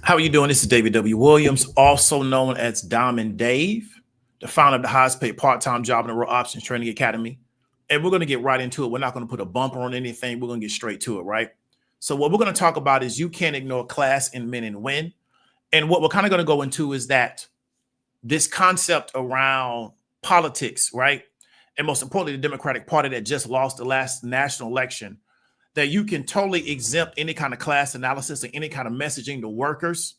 How are you doing? This is David W. Williams, also known as Diamond Dave, the founder of the highest paid part-time job in the Real Options Training Academy. And we're going to get right into it. We're not going to put a bumper on anything. We're going to get straight to it, right? So what we're going to talk about is you can't ignore class in men and win. And what we're kind of going to go into is that this concept around politics, right? And most importantly, the Democratic Party that just lost the last national election, that you can totally exempt any kind of class analysis and any kind of messaging to workers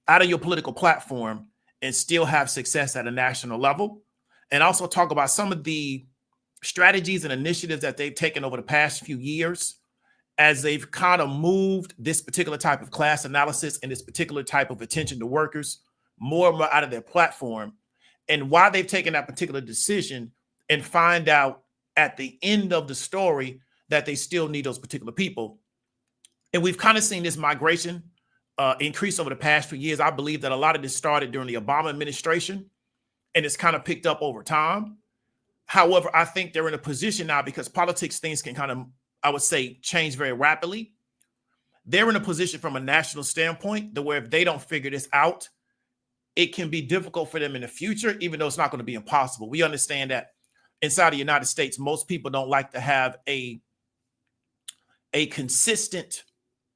out of your political platform and still have success at a national level. And also talk about some of the strategies and initiatives that they've taken over the past few years as they've kind of moved this particular type of class analysis and this particular type of attention to workers more and more out of their platform, and why they've taken that particular decision, and find out at the end of the story that they still need those particular people. And we've kind of seen this migration increase over the past few years. I believe that a lot of this started during the Obama administration, and it's kind of picked up over time. However, I think they're in a position now, because politics, things can kind of, I would say, change very rapidly. They're in a position from a national standpoint that where if they don't figure this out, it can be difficult for them in the future, even though it's not going to be impossible. We understand that inside the United States, most people don't like to have a consistent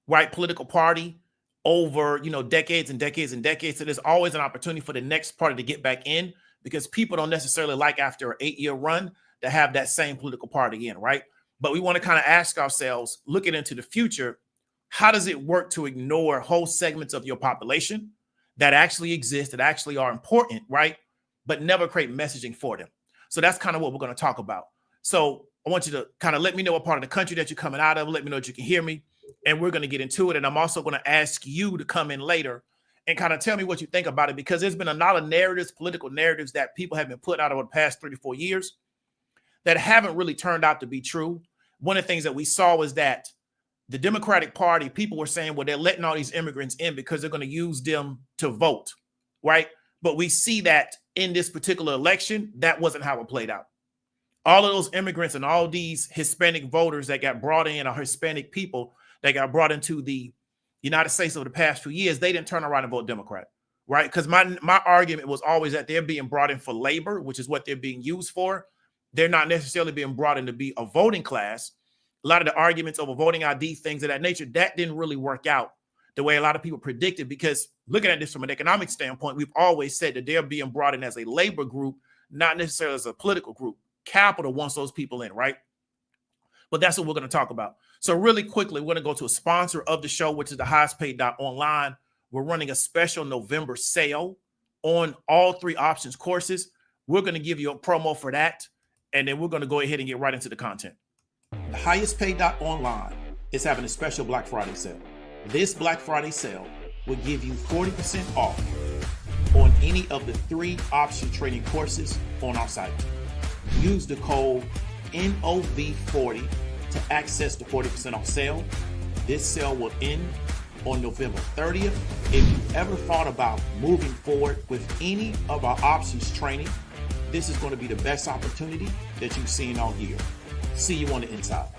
right political party over, decades and decades and decades. So there's always an opportunity for the next party to get back in, because people don't necessarily like, after an 8-year run, to have that same political party again, right? But we want to kind of ask ourselves, looking into the future, how does it work to ignore whole segments of your population that actually exist, that actually are important, right? But never create messaging for them. So that's kind of what we're going to talk about. So I want you to kind of let me know what part of the country that you're coming out of. Let me know that you can hear me. And we're going to get into it. And I'm also going to ask you to come in later and kind of tell me what you think about it, because there's been a lot of narratives, political narratives, that people have been put out over the past 3 to 4 years that haven't really turned out to be true. One of the things that we saw was that the Democratic Party, people were saying, well, they're letting all these immigrants in because they're going to use them to vote, right? But we see that in this particular election, that wasn't how it played out. All of those immigrants and all these Hispanic voters that got brought in, or Hispanic people that got brought into the United States over the past few years, they didn't turn around and vote Democrat, right? Because my argument was always that they're being brought in for labor, which is what they're being used for. They're not necessarily being brought in to be a voting class. A lot of the arguments over voting ID, things of that nature, that didn't really work out the way a lot of people predicted, because looking at this from an economic standpoint, we've always said that they're being brought in as a labor group, not necessarily as a political group. Capital wants those people in, right? But that's what we're going to talk about. So really quickly, we're going to go to a sponsor of the show, which is the highestpaid.online. We're running a special November sale on all 3 options courses. We're going to give you a promo for that, and then we're going to go ahead and get right into the content. The highestpaid.online is having a special Black Friday sale. This Black Friday sale will give you 40% off on any of the 3 option trading courses on our site. Use the code NOV40 to access the 40% off sale. This sale will end on November 30th. If you've ever thought about moving forward with any of our options training, this is going to be the best opportunity that you've seen all year. See you on the inside.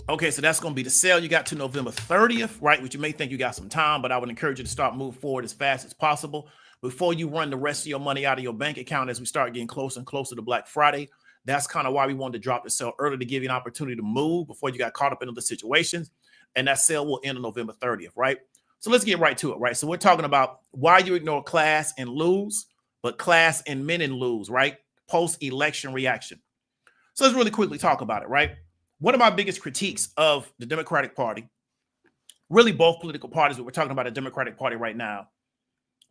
Okay, so that's going to be the sale. You got to November 30th, right? Which you may think you got some time, but I would encourage you to start moving forward as fast as possible before you run the rest of your money out of your bank account as we start getting closer and closer to Black Friday. That's kind of why we wanted to drop the sale early, to give you an opportunity to move before you got caught up in other situations. And that sale will end on November 30th, right? So let's get right to it, right? So we're talking about why you ignore class and lose, but class and men and lose, right? Post-election reaction. So let's really quickly talk about it, right? One of my biggest critiques of the Democratic Party, really both political parties, but we're talking about the Democratic Party right now.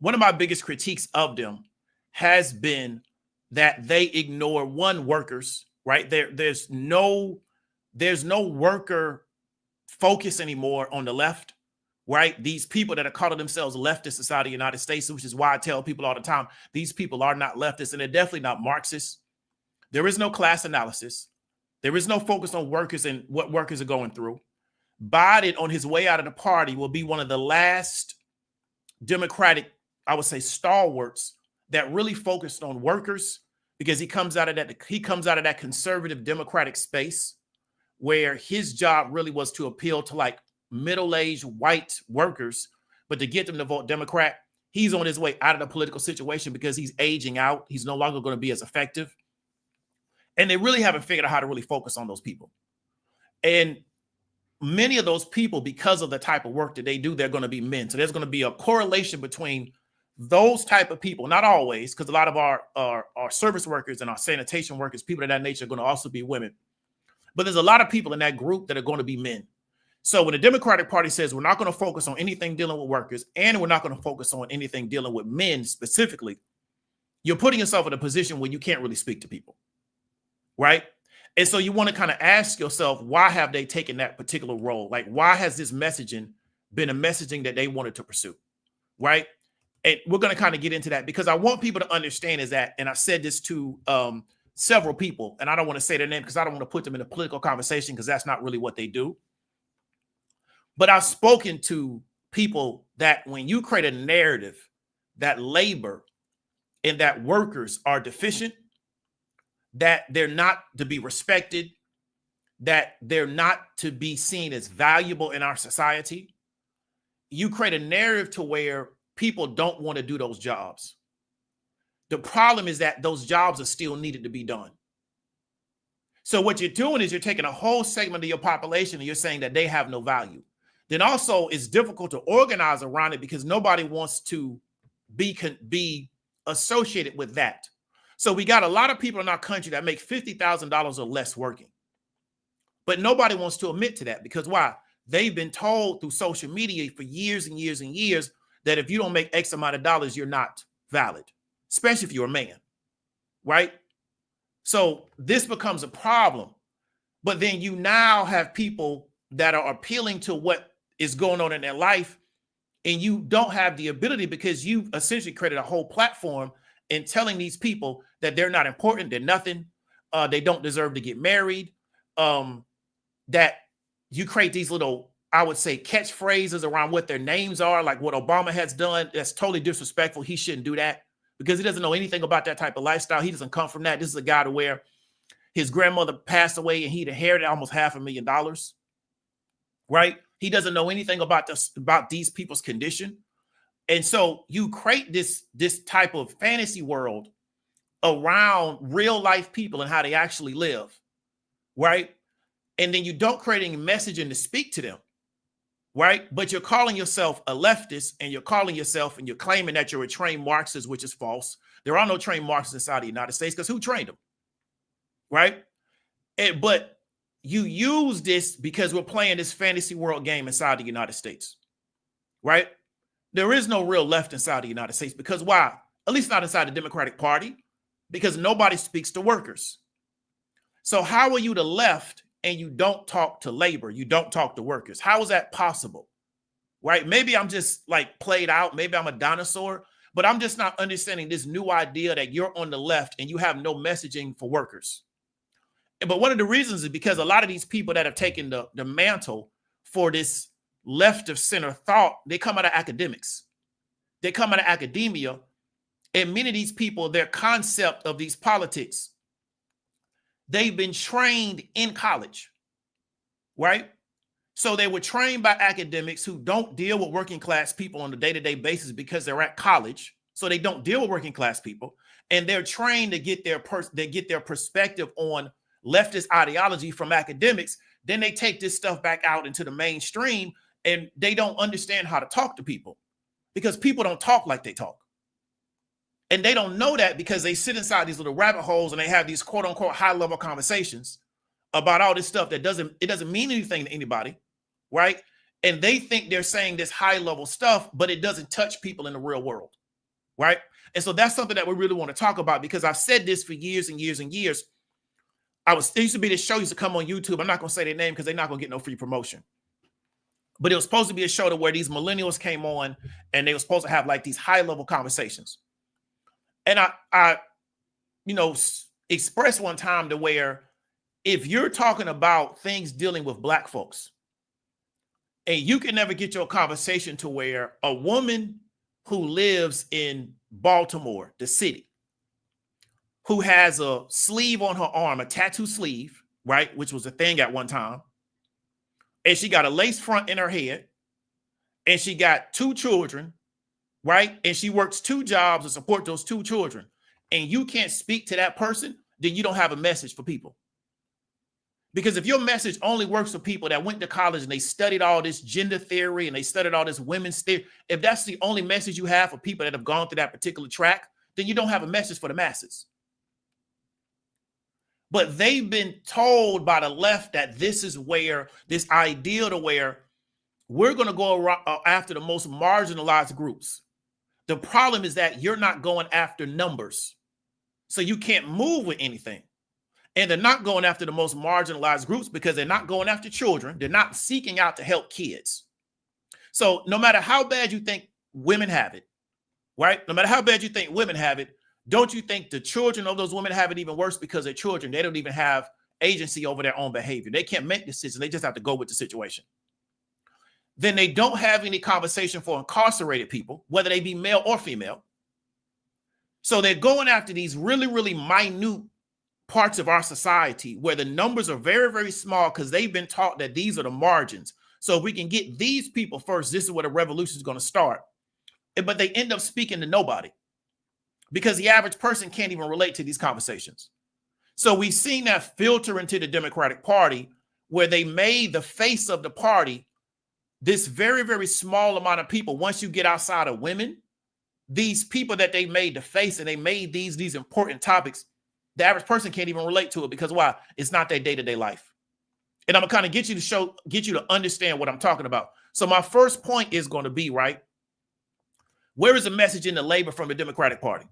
One of my biggest critiques of them has been that they ignore workers, right? There's no worker focus anymore on the left, right? These people that are calling themselves leftists inside the United States, which is why I tell people all the time, these people are not leftists, and they're definitely not Marxists. There is no class analysis. There is no focus on workers and what workers are going through. Biden, on his way out of the party, will be one of the last Democratic, I would say, stalwarts that really focused on workers, because he comes out of that conservative Democratic space where his job really was to appeal to like middle-aged white workers, but to get them to vote Democrat, he's on his way out of the political situation because he's aging out. He's no longer going to be as effective. And they really haven't figured out how to really focus on those people. And many of those people, because of the type of work that they do, they're going to be men. So there's going to be a correlation between those type of people, not always, because a lot of our service workers and our sanitation workers, people of that nature, are going to also be women. But there's a lot of people in that group that are going to be men. So when the Democratic Party says we're not going to focus on anything dealing with workers and we're not going to focus on anything dealing with men specifically, you're putting yourself in a position where you can't really speak to people, right? And so you want to kind of ask yourself, why have they taken that particular role? Like, why has this messaging been a messaging that they wanted to pursue, right? And we're going to kind of get into that because I want people to understand is that, and I've said this to several people, and I don't want to say their name because I don't want to put them in a political conversation because that's not really what they do. But I've spoken to people that when you create a narrative that labor and that workers are deficient, that they're not to be respected, that they're not to be seen as valuable in our society, you create a narrative to where people don't want to do those jobs. The problem is that those jobs are still needed to be done. So what you're doing is you're taking a whole segment of your population and you're saying that they have no value. Then also it's difficult to organize around it because nobody wants to be associated with that. So we got a lot of people in our country that make $50,000 or less working. But nobody wants to admit to that because why? They've been told through social media for years and years and years that if you don't make X amount of dollars, you're not valid, especially if you're a man, right? So this becomes a problem. But then you now have people that are appealing to what is going on in their life, and you don't have the ability because you've essentially created a whole platform in telling these people that they're not important, they're nothing, they don't deserve to get married, that you create these little, I would say, catchphrases around what their names are, like what Obama has done. That's totally disrespectful. He shouldn't do that because he doesn't know anything about that type of lifestyle. He doesn't come from that. This is a guy to where his grandmother passed away and he'd inherited almost $500,000, right? He doesn't know anything about these people's condition. And so you create this type of fantasy world around real life people and how they actually live, right? And then you don't create any messaging to speak to them, right? But you're calling yourself a leftist and you're calling yourself and you're claiming that you're a trained Marxist, which is false. There are no trained Marxists inside the United States because who trained them, right? But you use this because we're playing this fantasy world game inside the United States, right? There is no real left inside the United States because why? At least not inside the Democratic Party, because nobody speaks to workers. So how are you the left and you don't talk to labor? You don't talk to workers. How is that possible? Right? Maybe I'm just like played out. Maybe I'm a dinosaur, but I'm just not understanding this new idea that you're on the left and you have no messaging for workers. But one of the reasons is because a lot of these people that have taken the mantle for this left of center thought, they come out of academics. They come out of academia. And many of these people, their concept of these politics, they've been trained in college, right? So they were trained by academics who don't deal with working class people on a day-to-day basis because they're at college. So they don't deal with working class people. And they're trained to get their perspective on leftist ideology from academics. Then they take this stuff back out into the mainstream and they don't understand how to talk to people because people don't talk like they talk. And they don't know that because they sit inside these little rabbit holes and they have these quote unquote high level conversations about all this stuff that doesn't mean anything to anybody, right? And they think they're saying this high level stuff, but it doesn't touch people in the real world, right? And so that's something that we really want to talk about because I've said this for years and years and years. There used to be this show used to come on YouTube. I'm not going to say their name because they're not going to get no free promotion. But it was supposed to be a show to where these millennials came on and they were supposed to have like these high level conversations. And I expressed one time to where if you're talking about things dealing with Black folks and you can never get your conversation to where a woman who lives in Baltimore, the city, who has a sleeve on her arm, a tattoo sleeve, right, which was a thing at one time, and she got a lace front in her head, and she got 2 children, right? And she works 2 jobs to support those 2 children, and you can't speak to that person, then you don't have a message for people. Because if your message only works for people that went to college and they studied all this gender theory and they studied all this women's theory, if that's the only message you have for people that have gone through that particular track, then you don't have a message for the masses. But they've been told by the left that this is where, this ideal to where we're going to go after the most marginalized groups. The problem is that you're not going after numbers. So you can't move with anything. And they're not going after the most marginalized groups because they're not going after children. They're not seeking out to help kids. So no matter how bad you think women have it, right? No matter how bad you think women have it, don't you think the children of those women have it even worse because they're children? They don't even have agency over their own behavior. They can't make decisions. They just have to go with the situation. Then they don't have any conversation for incarcerated people, whether they be male or female. So they're going after these really, really minute parts of our society where the numbers are very, very small because they've been taught that these are the margins. So if we can get these people first, this is where the revolution is going to start. But they end up speaking to nobody because the average person can't even relate to these conversations. So we've seen that filter into the Democratic Party where they made the face of the party this very, very small amount of people. Once you get outside of women, these people that they made the face and they made these important topics, the average person can't even relate to it because why? It's not their day-to-day life. And I'm gonna kind of get you to understand what I'm talking about. So my first point is going to be, right, where is the message in the labor from the Democratic Party?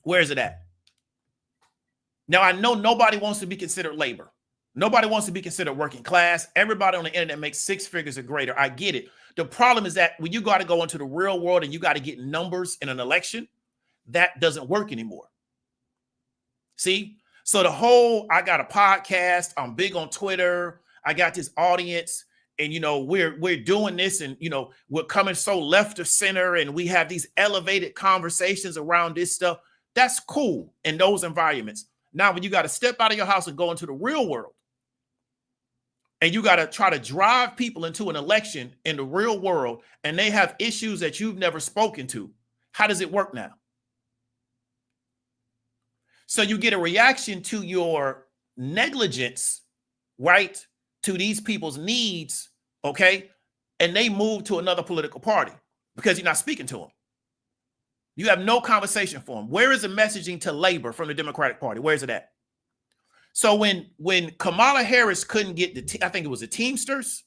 Where is it at? Now, I know nobody wants to be considered labor. Nobody wants to be considered working class. Everybody on the internet makes 6 figures or greater. I get it. The problem is that when you got to go into the real world and you got to get numbers in an election, that doesn't work anymore. See? So the whole, I got a podcast, I'm big on Twitter, I got this audience, and we're doing this, and we're coming so left of center, and we have these elevated conversations around this stuff. That's cool in those environments. Now, when you got to step out of your house and go into the real world, and you got to try to drive people into an election in the real world, and they have issues that you've never spoken to, how does it work now? So you get a reaction to your negligence, right, to these people's needs, okay, and they move to another political party because you're not speaking to them. You have no conversation for them. Where is the messaging to labor from the Democratic Party? Where is it at? So when Kamala Harris couldn't get I think it was the Teamsters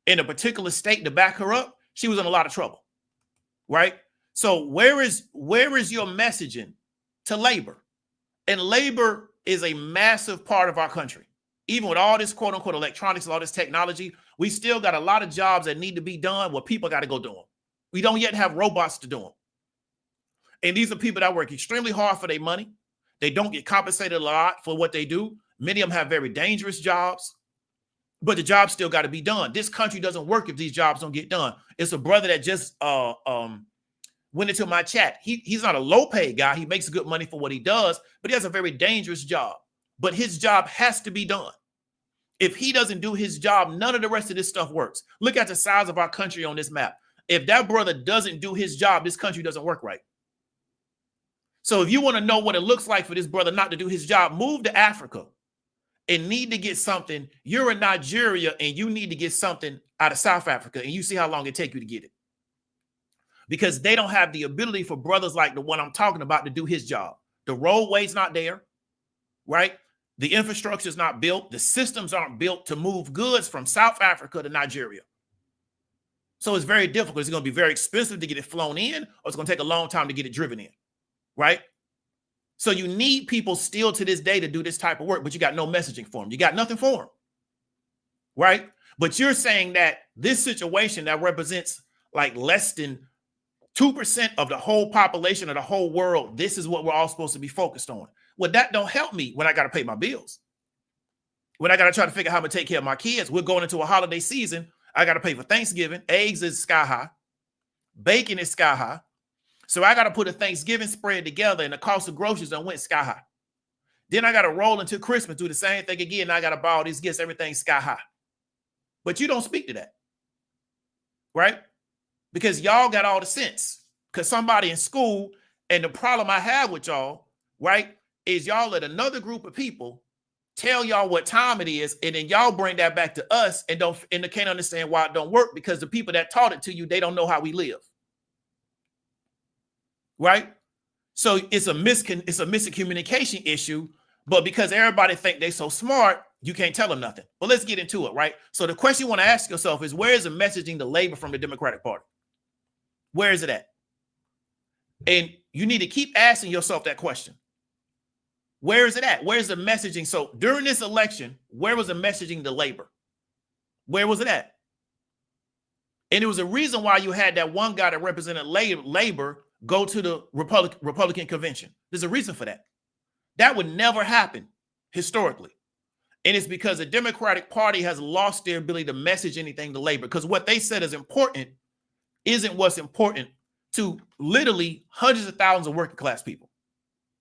in a particular state to back her up, she was in a lot of trouble, right? So where is your messaging to labor? And labor is a massive part of our country. Even with all this quote unquote electronics and all this technology, we still got a lot of jobs that need to be done where people got to go do them. We don't yet have robots to do them. And these are people that work extremely hard for their money. They don't get compensated a lot for what they do. Many of them have very dangerous jobs, but the jobs still got to be done. This country doesn't work if these jobs don't get done. It's a brother that just went into my chat. He's not a low-paid guy. He makes good money for what he does, but he has a very dangerous job. But his job has to be done. If he doesn't do his job, none of the rest of this stuff works. Look at the size of our country on this map. If that brother doesn't do his job, this country doesn't work right. So if you want to know what it looks like for this brother not to do his job, move to Africa and need to get something. You're in Nigeria and you need to get something out of South Africa, and you see how long it takes you to get it. Because they don't have the ability for brothers like the one I'm talking about to do his job. The roadway's not there, right? The infrastructure is not built. The systems aren't built to move goods from South Africa to Nigeria. So it's very difficult. It's going to be very expensive to get it flown in, or it's going to take a long time to get it driven in, right? So you need people still to this day to do this type of work, but you got no messaging for them. You got nothing for them, right? But you're saying that this situation that represents like less than 2% of the whole population of the whole world, this is what we're all supposed to be focused on. Well, that don't help me when I got to pay my bills. When I got to try to figure out how I'm going to take care of my kids. We're going into a holiday season. I got to pay for Thanksgiving. Eggs is sky high. Bacon is sky high. So I got to put a Thanksgiving spread together, and the cost of groceries done went sky high. Then I got to roll into Christmas, do the same thing again. And I got to buy all these gifts. Everything's sky high. But you don't speak to that, right? Because y'all got all the sense. Because somebody in school, and the problem I have with y'all, right, is y'all let another group of people tell y'all what time it is, and then y'all bring that back to us and they can't understand why it don't work, because the people that taught it to you, they don't know how we live. Right? So it's a miscommunication issue, but because everybody think they so smart, you can't tell them nothing. But let's get into it, right? So the question you want to ask yourself is, where is the messaging to labor from the Democratic Party? Where is it at? And you need to keep asking yourself that question. Where is it at? Where's the messaging? So during this election, where was the messaging to labor? Where was it at? And it was a reason why you had that one guy that represented labor go to the Republican convention. There's a reason for that. That would never happen historically. And it's because the Democratic Party has lost their ability to message anything to labor, because what they said is important isn't what's important to literally hundreds of thousands of working class people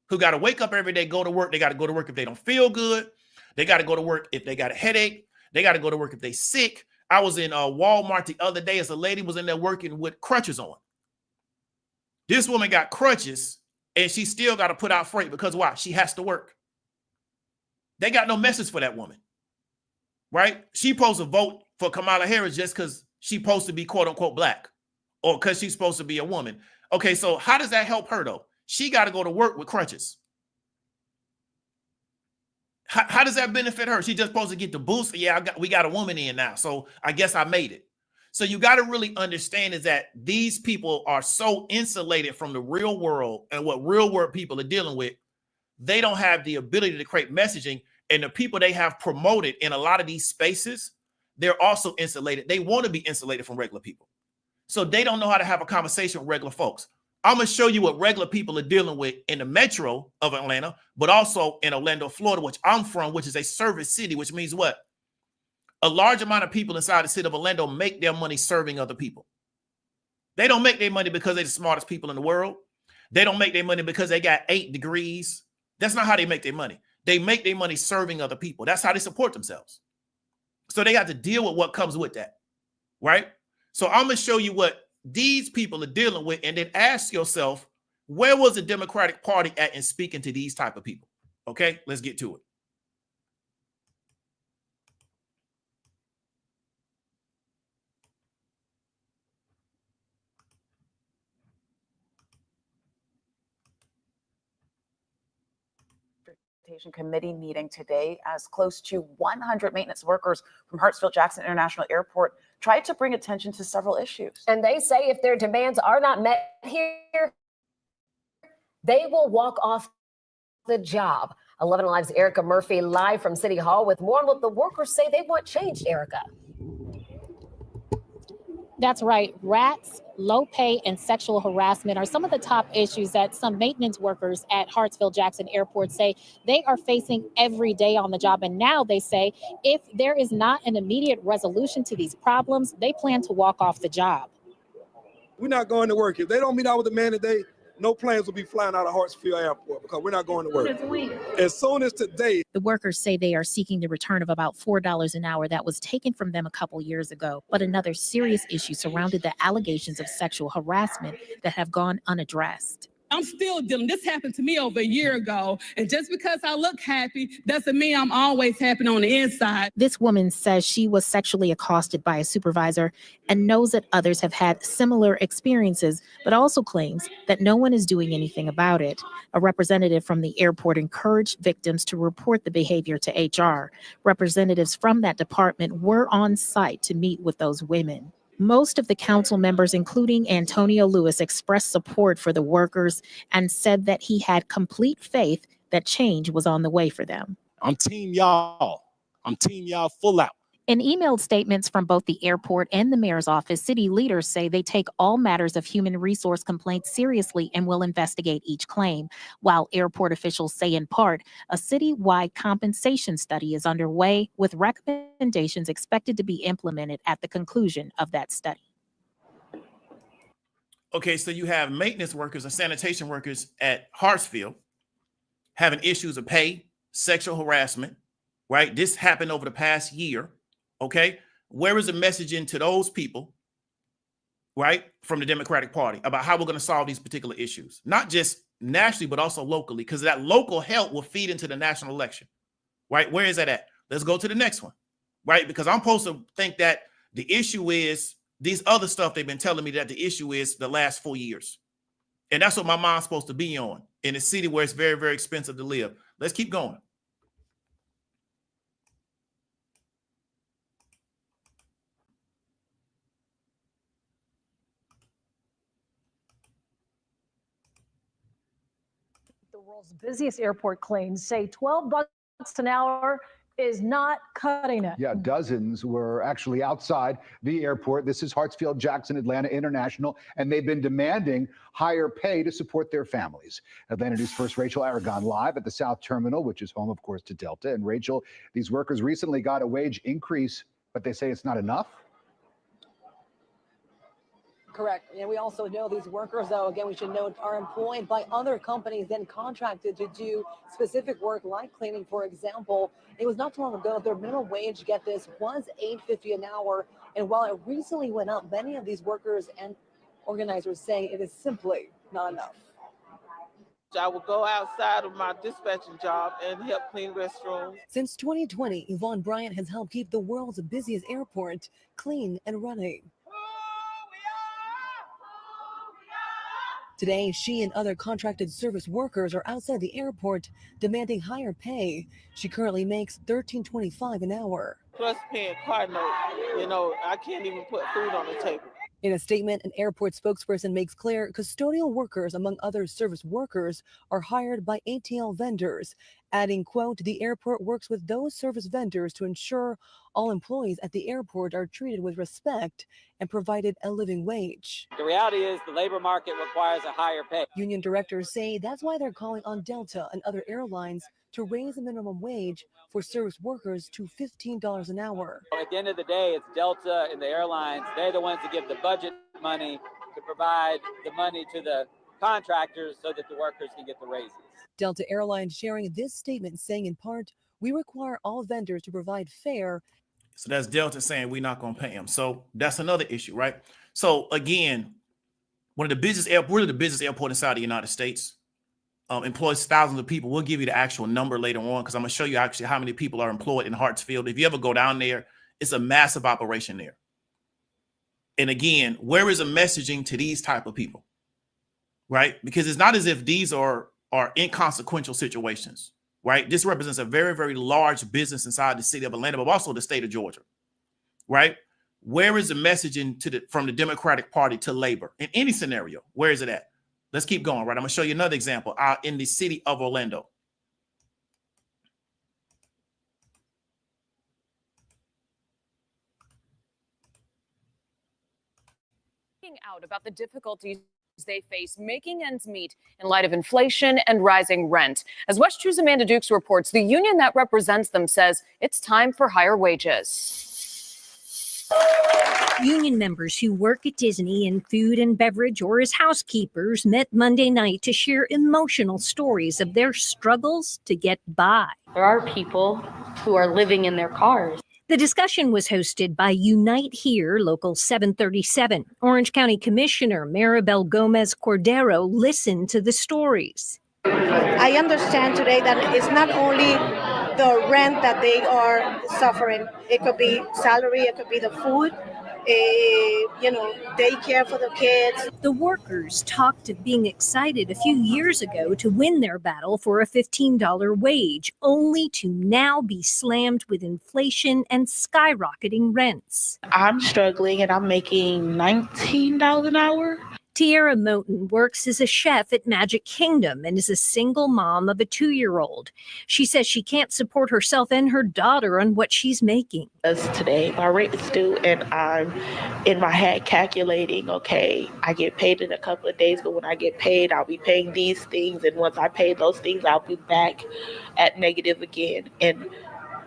who got to wake up every day, go to work. They got to go to work if they don't feel good. They got to go to work if they got a headache. They got to go to work if they sick. I was in Walmart the other day as a lady was in there working with crutches on. This woman got crutches and she still got to put out freight because why? She has to work. They got no message for that woman, right? She supposed to vote for Kamala Harris just because she's supposed to be quote unquote black or because she's supposed to be a woman. Okay, so how does that help her though? She got to go to work with crutches. How does that benefit her? She's just supposed to get the boost. Yeah, we got a woman in now, so I guess I made it. So you got to really understand is that these people are so insulated from the real world and what real world people are dealing with. They don't have the ability to create messaging, and the people they have promoted in a lot of these spaces, they're also insulated. They want to be insulated from regular people. So they don't know how to have a conversation with regular folks. I'm going to show you what regular people are dealing with in the metro of Atlanta, but also in Orlando, Florida, which I'm from, which is a service city, which means what? A large amount of people inside the city of Orlando make their money serving other people. They don't make their money because they're the smartest people in the world. They don't make their money because they got 8 degrees. That's not how they make their money. They make their money serving other people. That's how they support themselves. So they got to deal with what comes with that, right? So I'm going to show you what these people are dealing with, and then ask yourself, where was the Democratic Party at in speaking to these type of people? Okay, let's get to it. Committee meeting today as close to 100 maintenance workers from Hartsfield-Jackson International Airport tried to bring attention to several issues. And they say if their demands are not met here, they will walk off the job. 11 Alive's Erica Murphy live from City Hall with more on what the workers say they want changed, Erica. That's right. Rats, low pay, and sexual harassment are some of the top issues that some maintenance workers at Hartsfield-Jackson Airport say they are facing every day on the job. And now they say if there is not an immediate resolution to these problems, they plan to walk off the job. We're not going to work. If they don't meet out with the mandate, no planes will be flying out of Hartsfield Airport because we're not going to work. As soon as today. The workers say they are seeking the return of about $4 an hour that was taken from them a couple years ago. But another serious issue surrounded the allegations of sexual harassment that have gone unaddressed. I'm still dealing. This happened to me over a year ago. And just because I look happy doesn't mean I'm always happy on the inside. This woman says she was sexually accosted by a supervisor and knows that others have had similar experiences, but also claims that no one is doing anything about it. A representative from the airport encouraged victims to report the behavior to HR. Representatives from that department were on site to meet with those women. Most of the council members, including Antonio Lewis, expressed support for the workers and said that he had complete faith that change was on the way for them. I'm team y'all. I'm team y'all full out. In emailed statements from both the airport and the mayor's office, city leaders say they take all matters of human resource complaints seriously and will investigate each claim, while airport officials say in part, a citywide compensation study is underway with recommendations expected to be implemented at the conclusion of that study. Okay, so you have maintenance workers and sanitation workers at Hartsfield having issues of pay, sexual harassment, right? This happened over the past year. Okay, Where is the messaging to those people, right, from the Democratic Party about how we're going to solve these particular issues, not just nationally, but also locally, because that local help will feed into the national election, right? Where is that at? Let's go to the next one, right? Because I'm supposed to think that the issue is these other stuff they've been telling me that the issue is the last 4 years. And that's what my mind's supposed to be on in a city where it's very, very expensive to live. Let's keep going. The world's busiest airport claims say $12 an hour is not cutting it. Yeah, dozens were actually outside the airport. This is Hartsfield-Jackson Atlanta International, and they've been demanding higher pay to support their families. Atlanta News First Rachel Aragon live at the South Terminal, which is home, of course, to Delta. And Rachel, these workers recently got a wage increase, but they say it's not enough. Correct. And we also know these workers, though, again, we should note, are employed by other companies, then contracted to do specific work like cleaning, for example. It was not too long ago, their minimum wage, get this, was $8.50 an hour. And while it recently went up, many of these workers and organizers say it is simply not enough. I will go outside of my dispatching job and help clean restrooms. Since 2020, Yvonne Bryant has helped keep the world's busiest airport clean and running. Today, she and other contracted service workers are outside the airport demanding higher pay. She currently makes $13.25 an hour. Plus paying car note. You know, I can't even put food on the table. In a statement, an airport spokesperson makes clear custodial workers, among other service workers, are hired by ATL vendors, adding, quote, the airport works with those service vendors to ensure all employees at the airport are treated with respect and provided a living wage. The reality is the labor market requires a higher pay. Union directors say that's why they're calling on Delta and other airlines to raise the minimum wage for service workers to $15 an hour. At the end of the day, it's Delta and the airlines. They're the ones that give the budget money to provide the money to the contractors so that the workers can get the raises. Delta Airlines sharing this statement saying in part, we require all vendors to provide fair. So that's Delta saying we're not going to pay them. So that's another issue, right? So again, we're the busiest airport inside the United States. Employs thousands of people. We'll give you the actual number later on because I'm going to show you actually how many people are employed in Hartsfield. If you ever go down there, it's a massive operation there. And again, where is the messaging to these type of people, right? Because it's not as if these are inconsequential situations, right? This represents a very, very large business inside the city of Atlanta, but also the state of Georgia, right? Where is the messaging from the Democratic Party to labor in any scenario? Where is it at? Let's keep going, right? I'm going to show you another example in the city of Orlando. Out about the difficulties they face making ends meet in light of inflation and rising rent. As West 2's Amanda Dukes reports, the union that represents them says it's time for higher wages. Union members who work at Disney in food and beverage or as housekeepers met Monday night to share emotional stories of their struggles to get by. There are people who are living in their cars. The discussion was hosted by Unite Here, Local 737. Orange County Commissioner Maribel Gomez Cordero listened to the stories. I understand today that it's not only the rent that they are suffering. It could be salary, it could be the food, daycare for the kids. The workers talked of being excited a few years ago to win their battle for a $15 wage, only to now be slammed with inflation and skyrocketing rents. I'm struggling and I'm making $19 an hour. Tiara Moten works as a chef at Magic Kingdom and is a single mom of a 2-year-old. She says she can't support herself and her daughter on what she's making. As today, my rent is due and I'm in my head calculating, okay, I get paid in a couple of days, but when I get paid, I'll be paying these things. And once I pay those things, I'll be back at negative again. And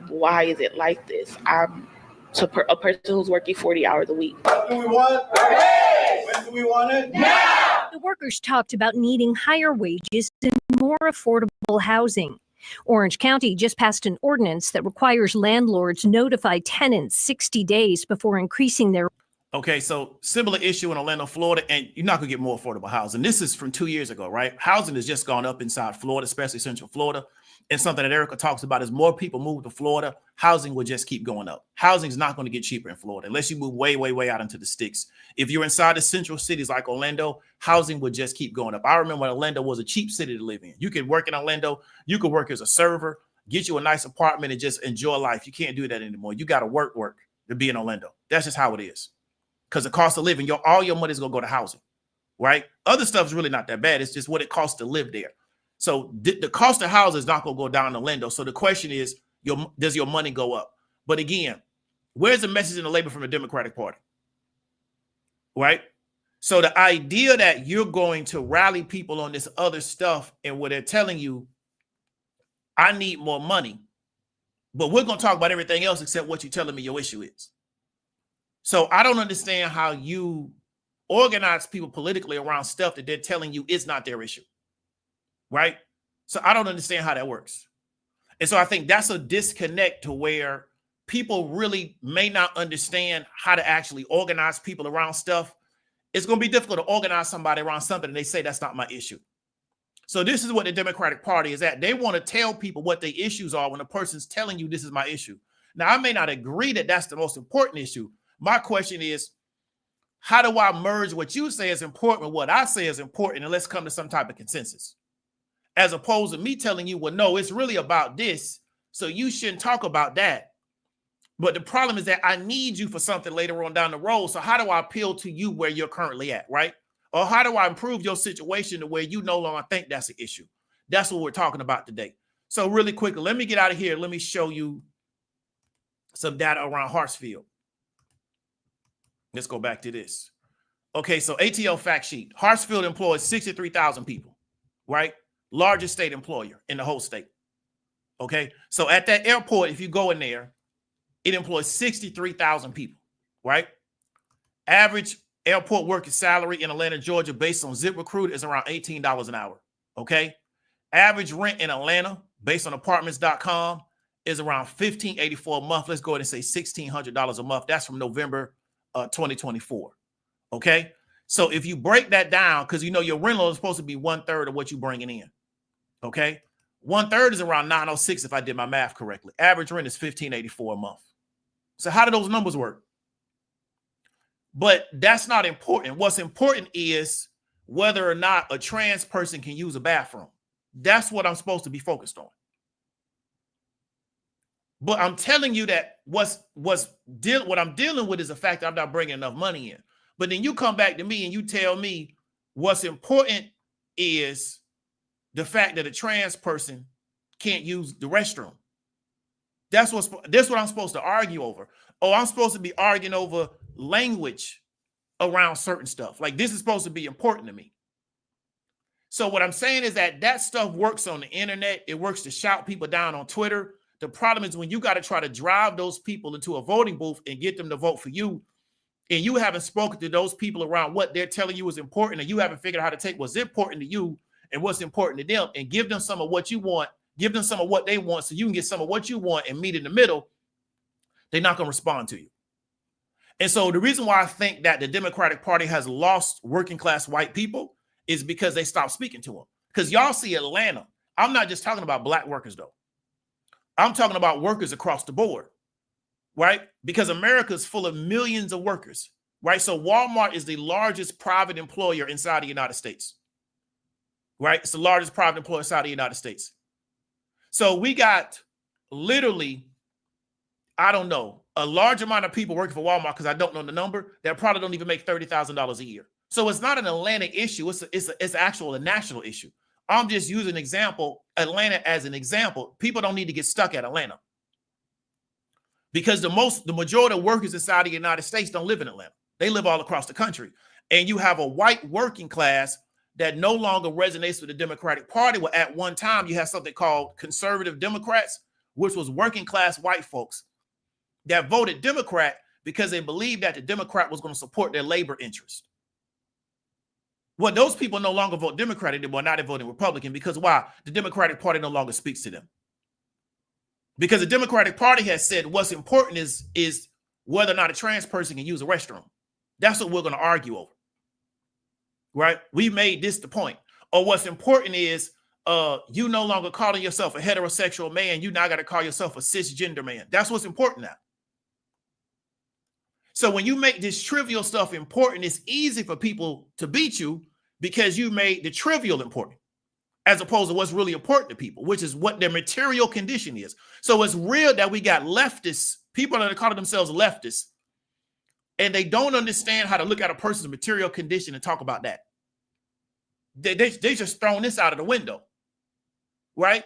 why is it like this? I'm a person who's working 40 hours a week. What do we want? When do we want it? Now! The workers talked about needing higher wages and more affordable housing. Orange County just passed an ordinance that requires landlords notify tenants 60 days before increasing their. Okay, so similar issue in Orlando, Florida, and you're not gonna get more affordable housing. This is from 2 years ago, right? Housing has just gone up inside Florida, especially Central Florida. And something that Erica talks about is more people move to Florida, housing will just keep going up. Housing is not going to get cheaper in Florida unless you move way, way, way out into the sticks. If you're inside the central cities like Orlando, housing will just keep going up. I remember when Orlando was a cheap city to live in. You could work in Orlando, you could work as a server, get you a nice apartment and just enjoy life. You can't do that anymore. You got to work to be in Orlando. That's just how it is. Because the cost of living, all your money is going to go to housing, right? Other stuff is really not that bad. It's just what it costs to live there. So the cost of housing is not going to go down in Orlando. So the question is, does your money go up? But again, where's the message in the label from the Democratic Party? Right? So the idea that you're going to rally people on this other stuff and where they're telling you, I need more money, but we're going to talk about everything else except what you're telling me your issue is. So I don't understand how you organize people politically around stuff that they're telling you is not their issue. Right? So I don't understand how that works. And so I think that's a disconnect to where people really may not understand how to actually organize people around stuff. It's going to be difficult to organize somebody around something and they say that's not my issue. So this is what the Democratic Party is at. They want to tell people what their issues are when a person's telling you this is my issue. Now, I may not agree that that's the most important issue. My question is, how do I merge what you say is important with what I say is important, and let's come to some type of consensus? As opposed to me telling you, well, no, it's really about this, so you shouldn't talk about that. But the problem is that I need you for something later on down the road. So how do I appeal to you where you're currently at, right? Or how do I improve your situation to where you no longer think that's an issue? That's what we're talking about today. So really quickly, let me get out of here. Let me show you some data around Hartsfield. Let's go back to this. Okay, so ATL fact sheet. Hartsfield employs 63,000 people, right? Largest state employer in the whole state. Okay, so at that airport, if you go in there, it employs 63,000 people, right? Average airport worker salary in Atlanta, Georgia, based on ZipRecruiter is around $18 an hour, okay? Average rent in Atlanta, based on apartments.com, is around $1,584 a month. Let's go ahead and say $1,600 a month. That's from November 2024, okay? So if you break that down, because you know your rental is supposed to be 1/3 of what you're bringing in, okay? 1/3 is around $906 if I did my math correctly. Average rent is $1,584 a month. So how do those numbers work? But that's not important. What's important is whether or not a trans person can use a bathroom. That's what I'm supposed to be focused on. But I'm telling you that what I'm dealing with is the fact that I'm not bringing enough money in. But then you come back to me and you tell me what's important is the fact that a trans person can't use the restroom. That's what I'm supposed to argue over. Oh, I'm supposed to be arguing over language around certain stuff. Like this is supposed to be important to me. So what I'm saying is that stuff works on the internet. It works to shout people down on Twitter. The problem is when you got to try to drive those people into a voting booth and get them to vote for you, and you haven't spoken to those people around what they're telling you is important, and you haven't figured out how to take what's important to you and what's important to them and give them some of what you want, give them some of what they want so you can get some of what you want and meet in the middle, they're not going to respond to you. And so the reason why I think that the Democratic Party has lost working class white people is because they stopped speaking to them. Because y'all see Atlanta. I'm not just talking about black workers, though. I'm talking about workers across the board, right? Because America is full of millions of workers, right? So Walmart is the largest private employer inside the United States, right? It's the largest private employer inside the United States. So we got literally, I don't know, a large amount of people working for Walmart, because I don't know the number, that probably don't even make $30,000 a year. So it's not an Atlanta issue. It's actually a national issue. I'm just using an example, Atlanta as an example. People don't need to get stuck at Atlanta because the majority of workers inside the United States don't live in Atlanta. They live all across the country. And you have a white working class that no longer resonates with the Democratic Party. Well, at one time, you have something called conservative Democrats, which was working class white folks that voted Democrat because they believed that the Democrat was going to support their labor interest. Well, those people no longer vote Democratic anymore. Now they're voting Republican because why? The Democratic Party no longer speaks to them. Because the Democratic Party has said what's important is whether or not a trans person can use a restroom. That's what we're going to argue over. Right? We made this the point. Or what's important is you no longer calling yourself a heterosexual man. You now got to call yourself a cisgender man. That's what's important now. So when you make this trivial stuff important, it's easy for people to beat you because you made the trivial important as opposed to what's really important to people, which is what their material condition is. So it's real that we got leftists, people that are calling themselves leftists, and they don't understand how to look at a person's material condition and talk about that. They just thrown this out of the window, right?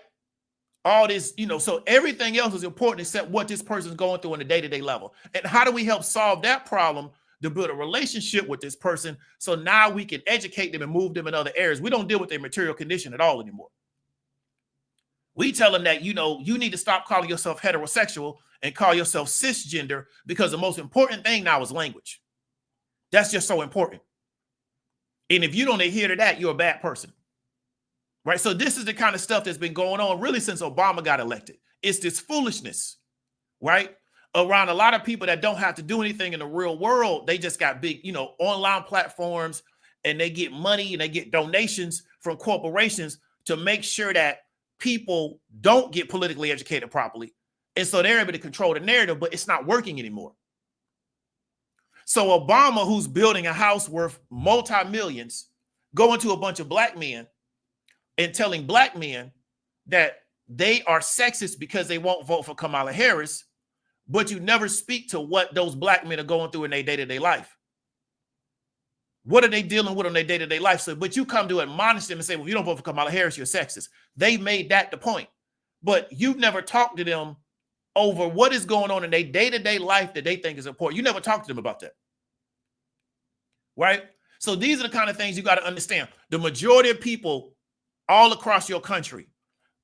All this, so everything else is important except what this person's going through on a day-to-day level. And how do we help solve that problem to build a relationship with this person so now we can educate them and move them in other areas? We don't deal with their material condition at all anymore. We tell them that, you need to stop calling yourself heterosexual and call yourself cisgender because the most important thing now is language. That's just so important. And if you don't adhere to that, you're a bad person. Right? So this is the kind of stuff that's been going on really since Obama got elected. It's this foolishness, right? Around a lot of people that don't have to do anything in the real world. They just got big, online platforms, and they get money and they get donations from corporations to make sure that people don't get politically educated properly. And so they're able to control the narrative, but it's not working anymore. So Obama, who's building a house worth multi-millions, going to a bunch of black men and telling black men that they are sexist because they won't vote for Kamala Harris, but you never speak to what those black men are going through in their day-to-day life. What are they dealing with on their day-to-day life? So, but you come to admonish them and say, well, if you don't vote for Kamala Harris, you're sexist. They made that the point. But you've never talked to them over what is going on in their day-to-day life that they think is important. You never talk to them about that. Right? So these are the kind of things you got to understand. The majority of people all across your country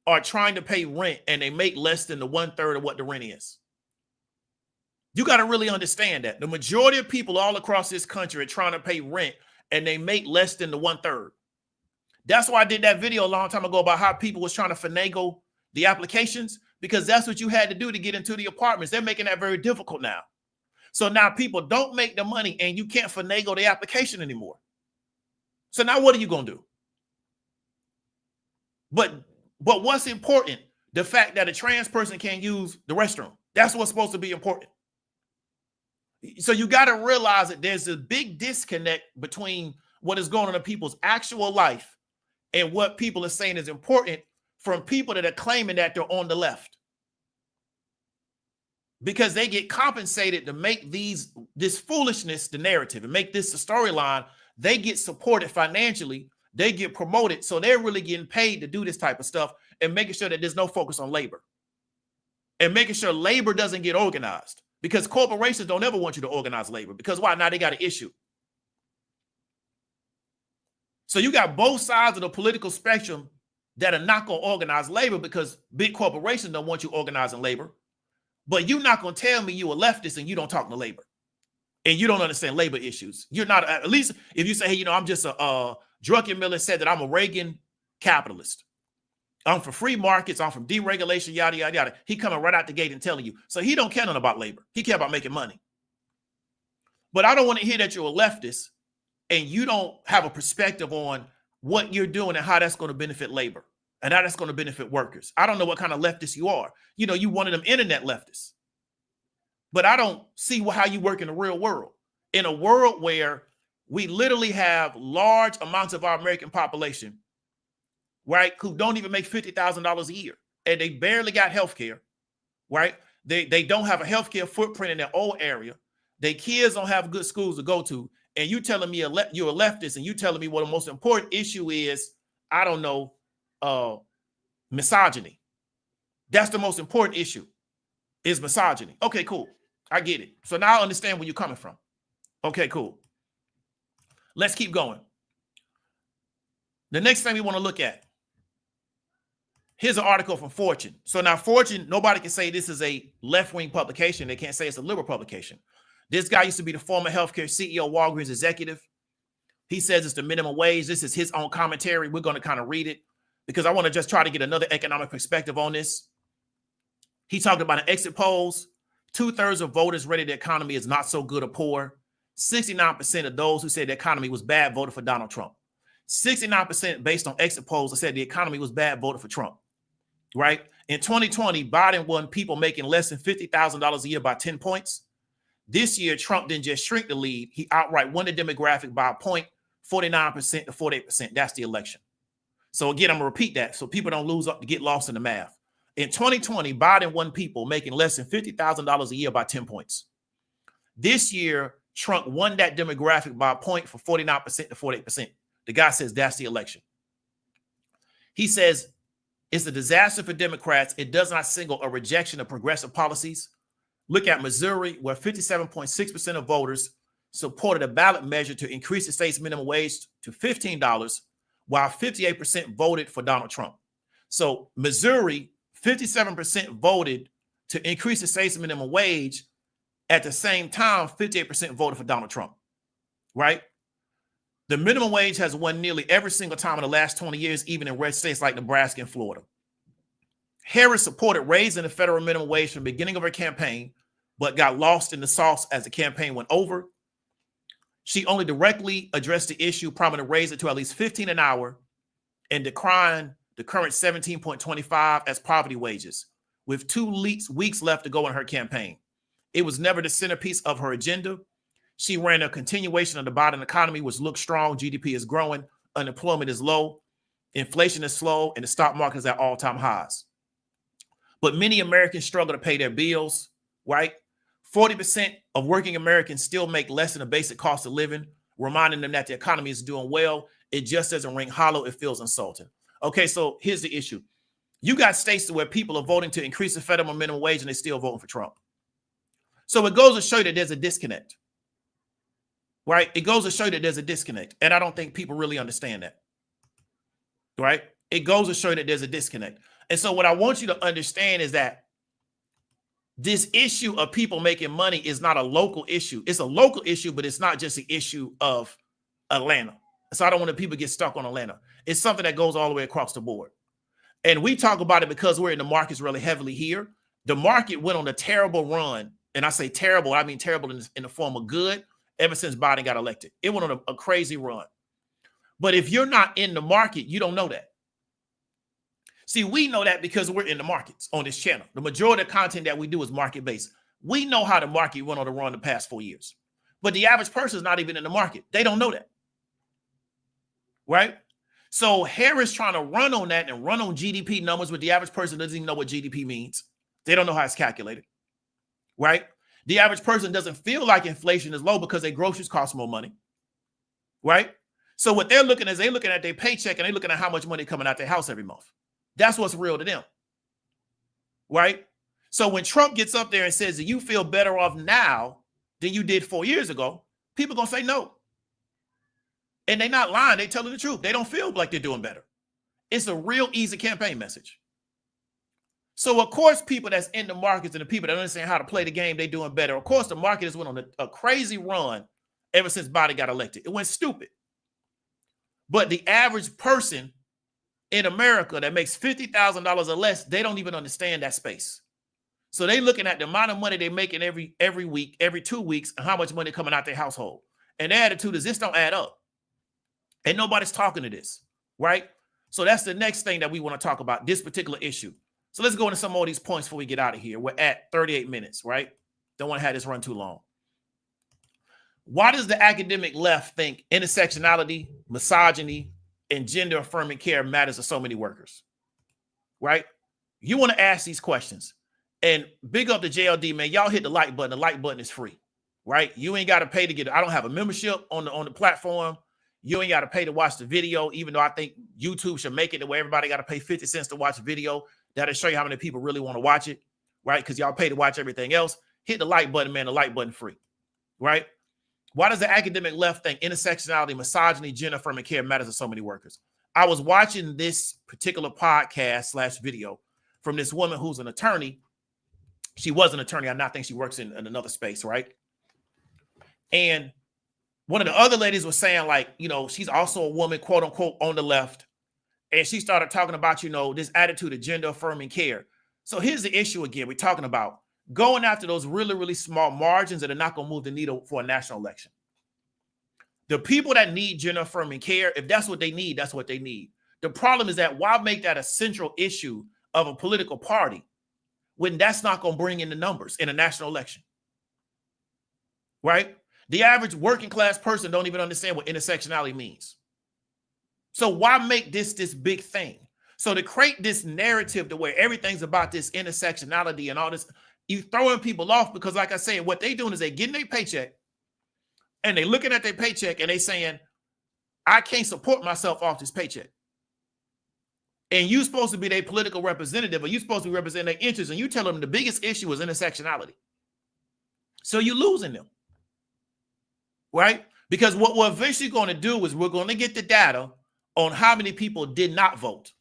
are trying to pay rent and they make less than the 1/3 of what the rent is. You got to really understand that. The majority of people all across this country are trying to pay rent and they make less than the 1/3. That's why I did that video a long time ago about how people was trying to finagle the applications, because that's what you had to do to get into the apartments. They're making that very difficult now. So now people don't make the money and you can't finagle the application anymore. So now what are you going to do? But what's important? The fact that a trans person can't use the restroom. That's what's supposed to be important. So you got to realize that there's a big disconnect between what is going on in people's actual life and what people are saying is important from people that are claiming that they're on the left. Because they get compensated to make this foolishness the narrative and make this the storyline. They get supported financially. They get promoted. So they're really getting paid to do this type of stuff and making sure that there's no focus on labor and making sure labor doesn't get organized, because corporations don't ever want you to organize labor, because why? Now they got an issue. So you got both sides of the political spectrum that are not going to organize labor because big corporations don't want you organizing labor. But you're not going to tell me you're a leftist and you don't talk to labor and you don't understand labor issues. You're not, at least if you say, hey, I'm just Druckenmiller said that I'm a Reagan capitalist. I'm for free markets. I'm from deregulation, yada, yada, yada. He coming right out the gate and telling you. So he don't care nothing about labor. He care about making money. But I don't want to hear that you're a leftist and you don't have a perspective on what you're doing and how that's going to benefit labor and how that's going to benefit workers. I don't know what kind of leftist you are. You one of them internet leftists. But I don't see how you work in the real world. In a world where we literally have large amounts of our American population, right, who don't even make $50,000 a year, and they barely got health care, right? They don't have a healthcare footprint in their own area. Their kids don't have good schools to go to. And you telling me you're a leftist and you telling me what the most important issue is, I don't know, misogyny. That's the most important issue, is misogyny. Okay, cool. I get it. So now I understand where you're coming from. Okay, cool. Let's keep going. The next thing we want to look at. Here's an article from Fortune. So now Fortune, nobody can say this is a left-wing publication. They can't say it's a liberal publication. This guy used to be the former healthcare CEO, Walgreens executive. He says it's the minimum wage. This is his own commentary. We're going to kind of read it because I want to just try to get another economic perspective on this. He talked about an exit polls. 2/3 of voters rated the economy as not so good or poor. 69% of those who said the economy was bad voted for Donald Trump. 69% based on exit polls that said the economy was bad voted for Trump, right? In 2020, Biden won people making less than $50,000 a year by 10 points. This year, Trump didn't just shrink the lead. He outright won the demographic by a point, 49% to 48%. That's the election. So again, I'm going to repeat that so people don't lose up to get lost in the math. In 2020, Biden won people making less than $50,000 a year by 10 points. This year, Trump won that demographic by a point for 49% to 48%. The guy says that's the election. He says it's a disaster for Democrats. It does not signal a rejection of progressive policies. Look at Missouri, where 57.6% of voters supported a ballot measure to increase the state's minimum wage to $15, while 58% voted for Donald Trump. So Missouri, 57% voted to increase the state's minimum wage. At the same time, 58% voted for Donald Trump, right? The minimum wage has won nearly every single time in the last 20 years, even in red states like Nebraska and Florida. Harris supported raising the federal minimum wage from the beginning of her campaign, but got lost in the sauce as the campaign went over. She only directly addressed the issue, promising to raise it to at least $15 an hour and decrying the current $17.25 as poverty wages, with 2 weeks left to go in her campaign. It was never the centerpiece of her agenda. She ran a continuation of the Biden economy, which looks strong. GDP is growing. Unemployment is low. Inflation is slow. And the stock market is at all-time highs. But many Americans struggle to pay their bills, right? 40% of working Americans still make less than the basic cost of living, reminding them that the economy is doing well. It just doesn't ring hollow. It feels insulting. Okay, so here's the issue. You got states where people are voting to increase the federal minimum wage and they're still voting for Trump. So it goes to show that there's a disconnect, right? It goes to show that there's a disconnect. And I don't think people really understand that, right? It goes to show that there's a disconnect. And so what I want you to understand is that this issue of people making money is not a local issue. It's a local issue, but it's not just the issue of Atlanta. So I don't want people to get stuck on Atlanta. It's something that goes all the way across the board. And we talk about it because we're in the markets really heavily here. The market went on a terrible run. And I say terrible, I mean terrible in the form of good ever since Biden got elected. It went on a crazy run. But if you're not in the market, you don't know that. See, we know that because we're in the markets on this channel. The majority of the content that we do is market-based. We know how the market went on the run the past 4 years. But the average person is not even in the market. They don't know that. Right? So Harris trying to run on that and run on GDP numbers, but the average person doesn't even know what GDP means. They don't know how it's calculated. Right? The average person doesn't feel like inflation is low because their groceries cost more money. Right? So what they're looking at is they're looking at their paycheck and they're looking at how much money coming out their house every month. That's what's real to them. Right? So when Trump gets up there and says that you feel better off now than you did 4 years ago, people are going to say no. And they're not lying. They're telling the truth. They don't feel like they're doing better. It's a real easy campaign message. So, of course, people that's in the markets and the people that understand how to play the game, they're doing better. Of course, the market has went on a crazy run ever since Biden got elected. It went stupid. But the average person in America that makes $50,000 or less, they don't even understand that space. So they're looking at the amount of money they're making every week, every 2 weeks, and how much money coming out their household. And their attitude is this don't add up. And nobody's talking to this, right? So that's the next thing that we want to talk about, this particular issue. So let's go into some more of these points before we get out of here. We're at 38 minutes, right? Don't want to have this run too long. Why does the academic left think intersectionality, misogyny, and gender-affirming care matters to so many workers, right? You want to ask these questions. And big up to JLD, man. Y'all hit the like button. The like button is free, right? You ain't got to pay to get it. I don't have a membership on the platform. You ain't got to pay to watch the video, even though I think YouTube should make it the way everybody got to pay 50 cents to watch a video. That'll show you how many people really want to watch it, right? Because y'all pay to watch everything else. Hit the like button, man. The like button free, right? Why does the academic left think intersectionality, misogyny, gender-affirming care matters to so many workers? I was watching this particular podcast / video from this woman who's an attorney. She was an attorney. I think she works in another space, right? And one of the other ladies was saying, like, she's also a woman, quote unquote, on the left. And she started talking about, this attitude of gender affirming care. So here's the issue again. We're talking about going after those really, really small margins that are not going to move the needle for a national election. The people that need gender affirming care, if that's what they need, that's what they need. The problem is that why make that a central issue of a political party when that's not going to bring in the numbers in a national election? Right? The average working class person don't even understand what intersectionality means. So why make this big thing? So to create this narrative to where everything's about this intersectionality and all this, you throwing people off because, like I said, what they doing is they getting their paycheck and they looking at their paycheck and they saying, I can't support myself off this paycheck. And you supposed to be their political representative, or you supposed to be representing their interests, and you tell them the biggest issue is intersectionality. So you're losing them. Right? Because what we're eventually going to do is we're going to get the data on how many people did not vote.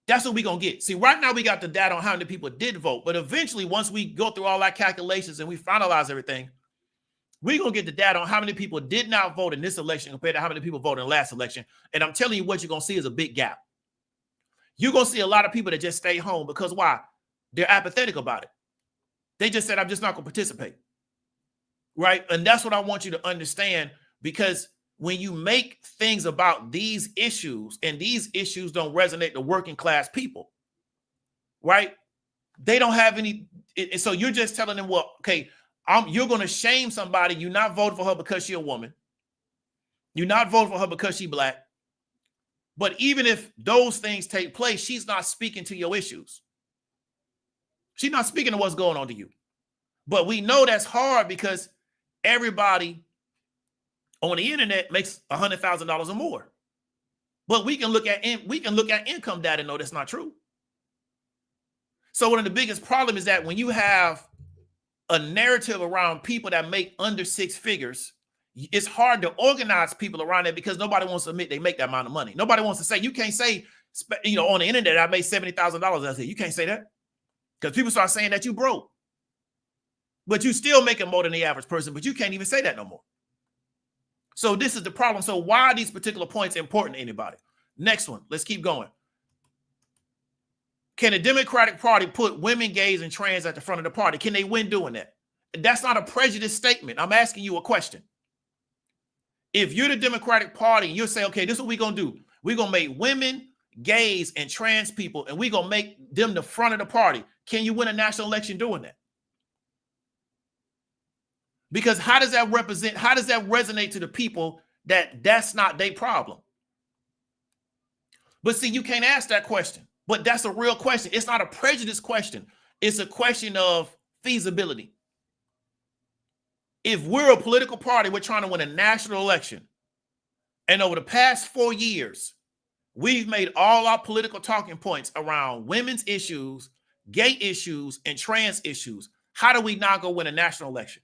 That's what we're going to get. See, right now we got the data on how many people did vote, but eventually once we go through all our calculations and we finalize everything, we're going to get the data on how many people did not vote in this election compared to how many people voted in the last election. And I'm telling you, what you're going to see is a big gap. You're going to see a lot of people that just stay home because why? They're apathetic about it. They just said, I'm just not going to participate. Right? And that's what I want you to understand, because when you make things about these issues and these issues don't resonate to working class people, right? They don't have any. So you're just telling them, well, okay, you're going to shame somebody. You're not voting for her because she's a woman. You're not voting for her because she's black. But even if those things take place, she's not speaking to your issues. She's not speaking to what's going on to you. But we know that's hard because everybody on the internet makes $100,000 or more. But we can look at income data and know that's not true. So one of the biggest problems is that when you have a narrative around people that make under six figures, it's hard to organize people around it because nobody wants to admit they make that amount of money. Nobody wants to say, you can't say, on the internet, I made $70,000. I said, you can't say that because people start saying that you broke. But you still making more than the average person, but you can't even say that no more. So this is the problem. So why are these particular points important to anybody? Next one. Let's keep going. Can the Democratic Party put women, gays, and trans at the front of the party? Can they win doing that? That's not a prejudice statement. I'm asking you a question. If you're the Democratic Party, you'll say, okay, this is what we're going to do. We're going to make women, gays, and trans people, and we're going to make them the front of the party. Can you win a national election doing that? Because how does that resonate to the people that that's not their problem? But see, you can't ask that question. But that's a real question. It's not a prejudice question. It's a question of feasibility. If we're a political party, we're trying to win a national election, and over the past 4 years, we've made all our political talking points around women's issues, gay issues, and trans issues. How do we not go win a national election?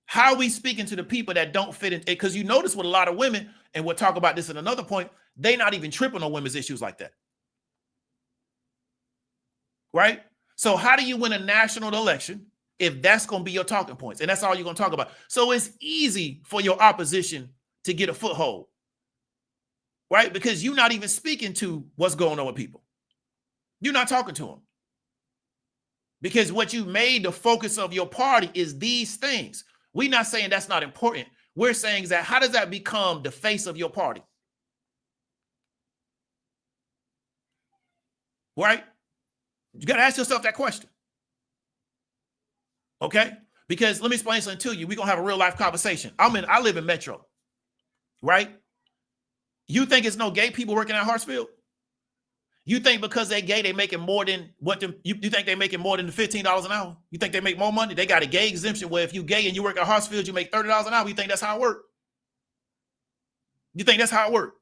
How are we speaking to the people that don't fit in? Because you notice with a lot of women, and we'll talk about this in another point, they're not even tripping on women's issues like that. Right? So how do you win a national election if that's going to be your talking points? And that's all you're going to talk about. So it's easy for your opposition to get a foothold. Right? Because you're not even speaking to what's going on with people. You're not talking to them. Because what you made the focus of your party is these things. We're not saying that's not important. We're saying that how does that become the face of your party? Right? You got to ask yourself that question. Okay? Because let me explain something to you. We're going to have a real life conversation. I live in Metro. Right? You think it's no gay people working at Hartsfield? You think because they're gay, they making more than you think they're making more than the $15 an hour? You think they make more money? They got a gay exemption where if you gay and you work at Hartsfield, you make $30 an hour. You think that's how it works? You think that's how it works?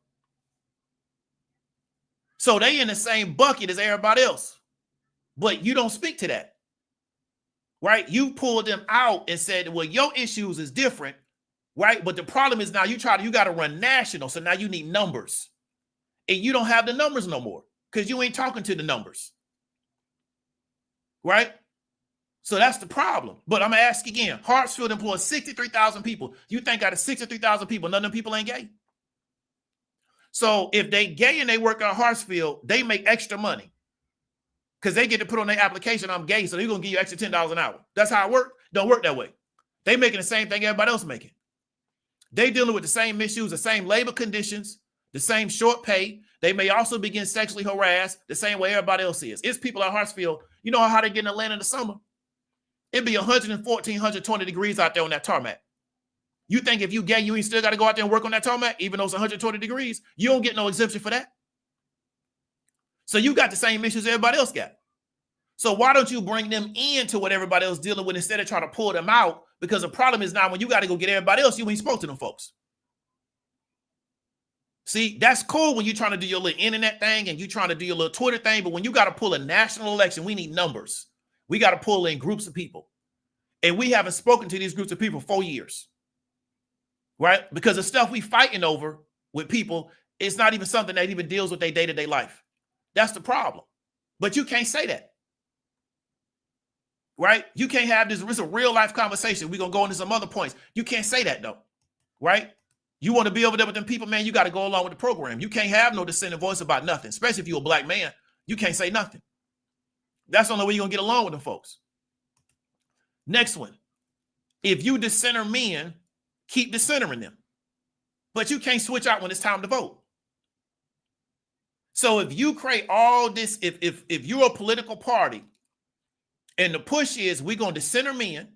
So they in the same bucket as everybody else, but you don't speak to that, right? You pulled them out and said, well, your issues is different, right? But the problem is now you got to run national. So now you need numbers and you don't have the numbers no more because you ain't talking to the numbers, right? So that's the problem. But I'm going to ask again. Hartsfield employs 63,000 people. You think out of 63,000 people, none of them people ain't gay? So if they gay and they work at Hartsfield, they make extra money because they get to put on their application, I'm gay, so they're going to give you extra $10 an hour. That's how it works. Don't work that way. They making the same thing everybody else making. They dealing with the same issues, the same labor conditions, the same short pay. They may also be getting sexually harassed the same way everybody else is. It's people at Hartsfield. You know how they get in Atlanta in the summer? It'd be 114, 120 degrees out there on that tarmac. You think if you gay, you ain't still got to go out there and work on that tarmac, even though it's 120 degrees? You don't get no exemption for that. So you got the same issues everybody else got. So why don't you bring them into what everybody else dealing with instead of trying to pull them out? Because the problem is now when you got to go get everybody else, you ain't spoke to them folks. See, that's cool when you're trying to do your little internet thing and you're trying to do your little Twitter thing. But when you got to pull a national election, we need numbers. We got to pull in groups of people. And we haven't spoken to these groups of people for 4 years. Right? Because the stuff we fighting over with people, it's not even something that even deals with their day-to-day life. That's the problem. But you can't say that. Right? You can't have this. It's a real life conversation. We're going to go into some other points. You can't say that though. Right? You want to be over there with them people, man, you got to go along with the program. You can't have no dissenting voice about nothing, especially if you're a black man. You can't say nothing. That's the only way you're going to get along with them folks. Next one. If you dissenter men, keep dissentering them. But you can't switch out when it's time to vote. So if you create all this, if you're a political party and the push is we're going to dissenter men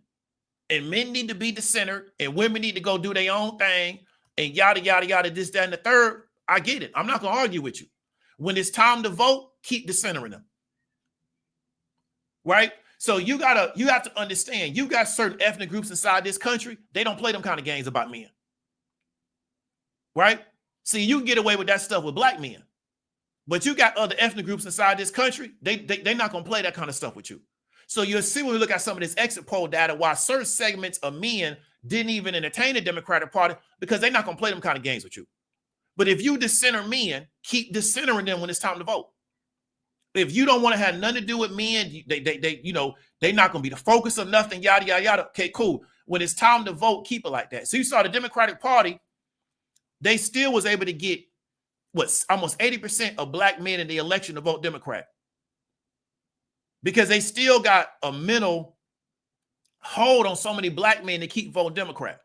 and men need to be dissentered and women need to go do their own thing and yada, yada, yada, this, that, and the third, I get it. I'm not going to argue with you. When it's time to vote, keep dissentering them. Right? So you have to understand, you got certain ethnic groups inside this country, they don't play them kind of games about men. Right? See, you can get away with that stuff with black men. But you got other ethnic groups inside this country, they're not going to play that kind of stuff with you. So you'll see when we look at some of this exit poll data, why certain segments of men didn't even entertain the Democratic Party, because they're not going to play them kind of games with you. But if you dissenter men, keep dissentering them when it's time to vote. If you don't want to have nothing to do with men, they're not going to be the focus of nothing, yada, yada, yada. Okay, cool. When it's time to vote, keep it like that. So you saw the Democratic Party, they still was able to get almost 80% of black men in the election to vote Democrat. Because they still got a mental hold on so many black men to keep voting Democrat.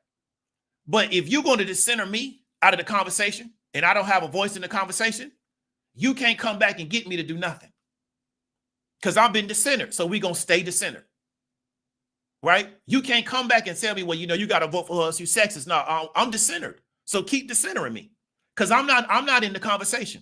But if you're going to dissenter me out of the conversation and I don't have a voice in the conversation, you can't come back and get me to do nothing. Because I've been dissentered, so we're going to stay dissentered. Right? You can't come back and tell me, well, you got to vote for us, you sexist. No, I'm dissentered. So keep dissentering me. Because I'm not in the conversation.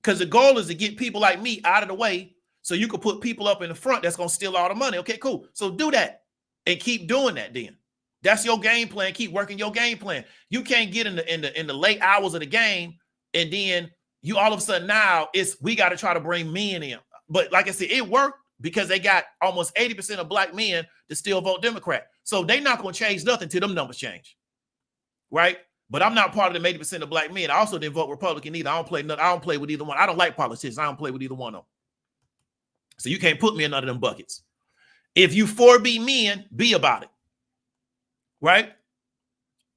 Because the goal is to get people like me out of the way so you can put people up in the front that's going to steal all the money. Okay, cool. So do that and keep doing that then. That's your game plan. Keep working your game plan. You can't get in the late hours of the game and then you all of a sudden now we got to try to bring men in. But like I said, it worked because they got almost 80% of black men to still vote Democrat. So they're not going to change nothing till them numbers change. Right? But I'm not part of the 80% of black men. I also didn't vote Republican either. I don't play with either one. I don't like politicians. I don't play with either one of them. So you can't put me in none of them buckets. If you 4B men, be about it. Right?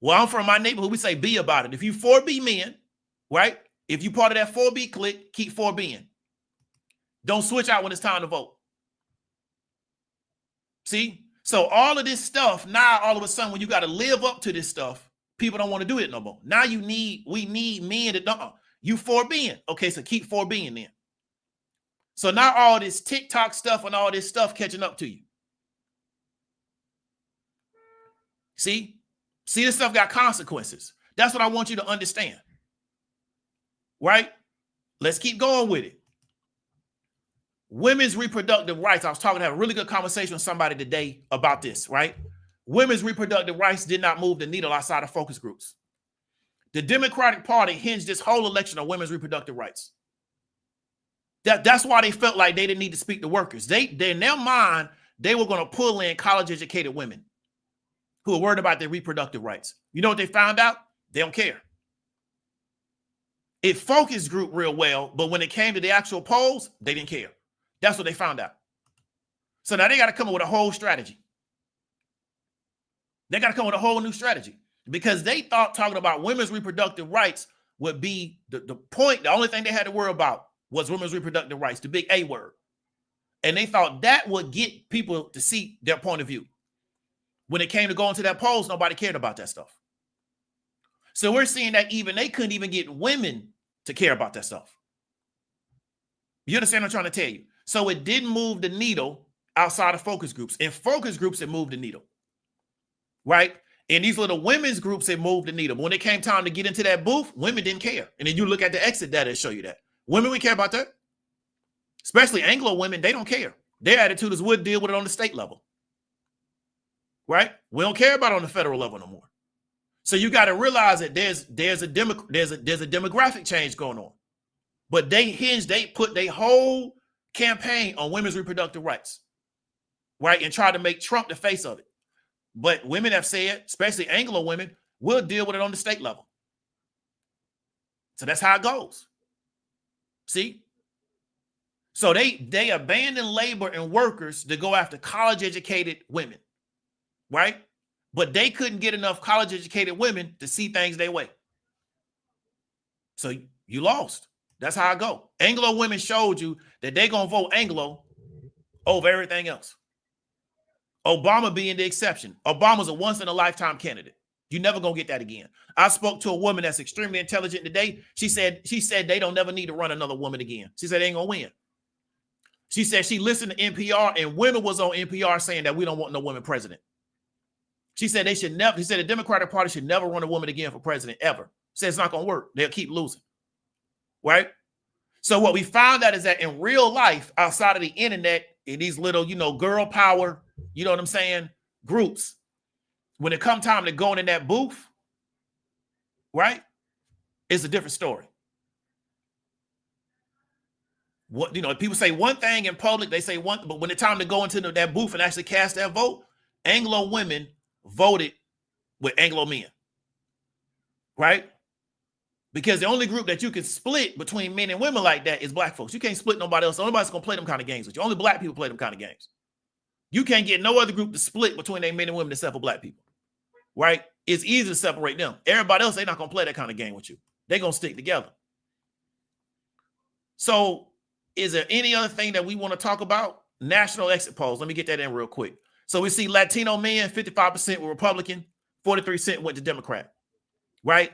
Well, I'm from my neighborhood. We say be about it. If you 4B men, right? If you part of that 4B clique, keep 4Bing. Don't switch out when it's time to vote. See? So all of this stuff, now all of a sudden when you got to live up to this stuff, people don't want to do it no more. Now we need men to don't. You 4Bing. Okay, so keep 4Bing then. So now all this TikTok stuff and all this stuff catching up to you. See, this stuff got consequences. That's what I want you to understand. Right? Let's keep going with it. Women's reproductive rights. I was having a really good conversation with somebody today about this, right? Women's reproductive rights did not move the needle outside of focus groups. The Democratic Party hinged this whole election on women's reproductive rights. That's why they felt like they didn't need to speak to workers. They in their mind, they were going to pull in college-educated women who are worried about their reproductive rights. You know what they found out? They don't care. It focused group real well, but when it came to the actual polls, they didn't care. That's what they found out. So now they got to come up with a whole strategy. They got to come with a whole new strategy because they thought talking about women's reproductive rights would be the point. The only thing they had to worry about was women's reproductive rights, the big A word. And they thought that would get people to see their point of view. When it came to going to that polls, nobody cared about that stuff. So we're seeing that even they couldn't even get women to care about that stuff. You understand what I'm trying to tell you? So it didn't move the needle outside of focus groups. In focus groups, it moved the needle, right? In these little women's groups, it moved the needle. But when it came time to get into that booth, women didn't care. And then you look at the exit data, it'll show you that. Women, we care about that. Especially Anglo women, they don't care. Their attitude is we'll deal with it on the state level, right? We don't care about it on the federal level no more. So you got to realize that there's a demographic change going on. But they put their whole campaign on women's reproductive rights, right? And try to make Trump the face of it. But women have said, especially Anglo women, we'll deal with it on the state level. So that's how it goes. See? So they abandon labor and workers to go after college-educated women, right? But they couldn't get enough college-educated women to see things their way. So you lost. That's how I go. Anglo women showed you that they're going to vote Anglo over everything else. Obama being the exception. Obama's a once-in-a-lifetime candidate. You're never going to get that again. I spoke to a woman that's extremely intelligent today. She said they don't never need to run another woman again. She said they ain't going to win. She said she listened to NPR and women was on NPR saying that we don't want no woman president. She said they should never, he said the Democratic Party should never run a woman again for president ever. Said it's not going to work. They'll keep losing. Right? So what we found out is that in real life, outside of the internet, in these little, girl power, you know what I'm saying, groups, when it comes time to going in that booth, right, it's a different story. What people say one thing in public, they say one, but when it's time to go into that booth and actually cast that vote, Anglo women voted with Anglo men, right? Because the only group that you can split between men and women like that is black folks. You can't split nobody else. Nobody's gonna play them kind of games with you. Only black people play them kind of games. You can't get no other group to split between their men and women except for black people, right? It's easy to separate them. Everybody else, they're not gonna play that kind of game with you. They're gonna stick together. So is there any other thing that we want to talk about? National exit polls. Let me get that in real quick. So we see Latino men, 55% were Republican, 43% went to Democrat, right?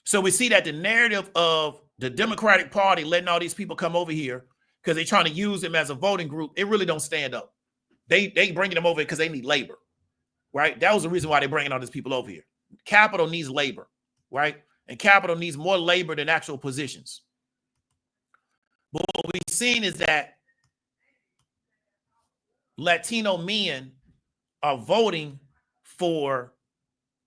So we see that the narrative of the Democratic Party letting all these people come over here because they're trying to use them as a voting group, it really don't stand up. They bringing them over because they need labor, right? That was the reason why they're bringing all these people over here. Capital needs labor, right? And capital needs more labor than actual positions. But what we've seen is that Latino men are voting for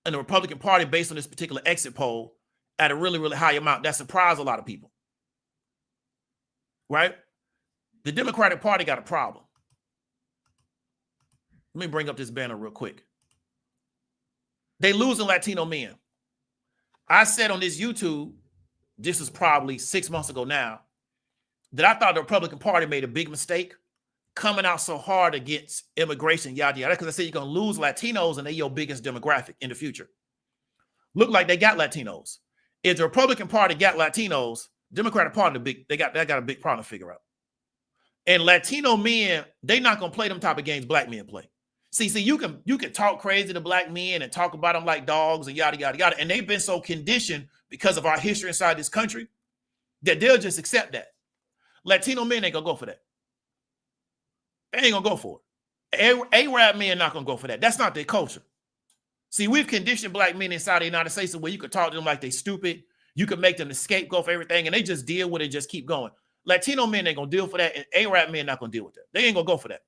in the Republican Party based on this particular exit poll at a really, really high amount. That surprised a lot of people, right? The Democratic Party got a problem. Let me bring up this banner real quick. They losing Latino men. I said on this YouTube, this was probably 6 months ago now, that I thought the Republican Party made a big mistake coming out so hard against immigration, yada, yada, because I said you're going to lose Latinos and they're your biggest demographic in the future. Look like they got Latinos. If the Republican Party got Latinos, Democratic Party, they got a big problem to figure out. And Latino men, they're not going to play them type of games black men play. See, you can talk crazy to black men and talk about them like dogs and yada, yada, yada. And they've been so conditioned because of our history inside this country that they'll just accept that. Latino men ain't gonna go for that. They ain't gonna go for it. Arab men not gonna go for that. That's not their culture. See, we've conditioned black men inside the United States where you could talk to them like they stupid. You could make them the scapegoat for everything, and they just deal with it, just keep going. Latino men ain't gonna deal for that, and Arab men not gonna deal with that. They ain't gonna go for that.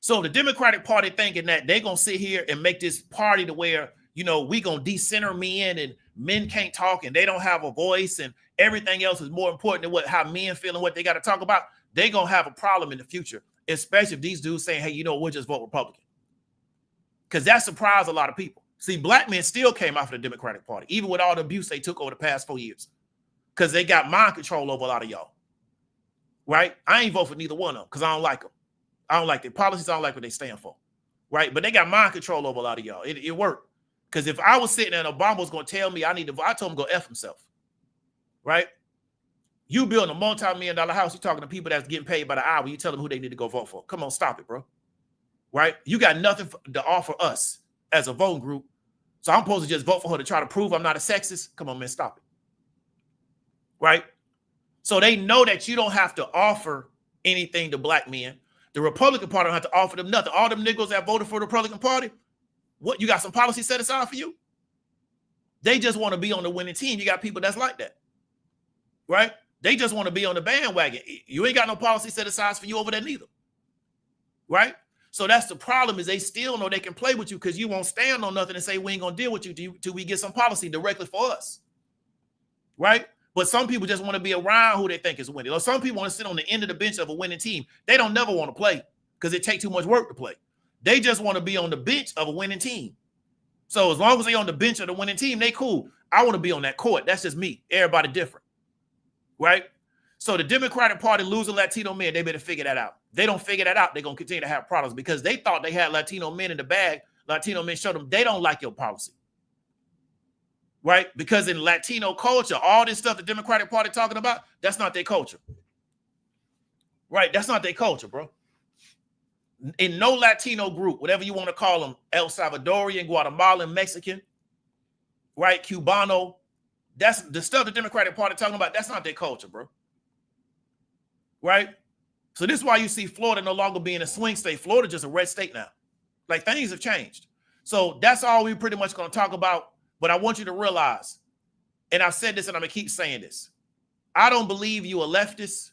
So the Democratic Party thinking that they're gonna sit here and make this party to where, we gonna decenter men and men can't talk and they don't have a voice and everything else is more important than how men feel and what they got to talk about. They're gonna have a problem in the future, especially if these dudes saying, hey, we'll just vote Republican. Because that surprised a lot of people. See, black men still came out of the Democratic Party, even with all the abuse they took over the past 4 years, because they got mind control over a lot of y'all, right? I ain't vote for neither one of them because I don't like them. I don't like their policies. I don't like what they stand for, right? But they got mind control over a lot of y'all. It worked. Because if I was sitting there and Obama was going to tell me I need to vote, I told him to go F himself, right? You building a multi-million-dollar house, you're talking to people that's getting paid by the hour. You tell them who they need to go vote for. Come on, stop it, bro. Right? You got nothing to offer us as a voting group. So I'm supposed to just vote for her to try to prove I'm not a sexist? Come on, man, stop it. Right? So they know that you don't have to offer anything to black men. The Republican Party don't have to offer them nothing. All them niggas that voted for the Republican Party, what, you got some policy set aside for you? They just want to be on the winning team. You got people that's like that. Right? They just want to be on the bandwagon. You ain't got no policy set aside for you over there neither. Right? So that's the problem, is they still know they can play with you because you won't stand on nothing and say we ain't gonna deal with you till we get some policy directly for us. Right? But some people just want to be around who they think is winning. Or some people want to sit on the end of the bench of a winning team. They don't never want to play because it takes too much work to play. They just want to be on the bench of a winning team. So as long as they on the bench of the winning team, they cool. I want to be on that court. That's just me. Everybody different. Right? So the Democratic Party losing Latino men, they better figure that out. They don't figure that out, they're going to continue to have problems because they thought they had Latino men in the bag. Latino men showed them they don't like your policy. Right? Because in Latino culture, all this stuff the Democratic Party talking about, that's not their culture. Right? That's not their culture, bro. In no Latino group, whatever you want to call them, El Salvadorian, Guatemalan, Mexican, right? Cubano, that's the stuff the Democratic Party talking about. That's not their culture, bro. Right? So this is why you see Florida no longer being a swing state. Florida just a red state now. Like, things have changed. So that's all we pretty much going to talk about. But I want you to realize, and I've said this and I'm going to keep saying this, I don't believe you a leftist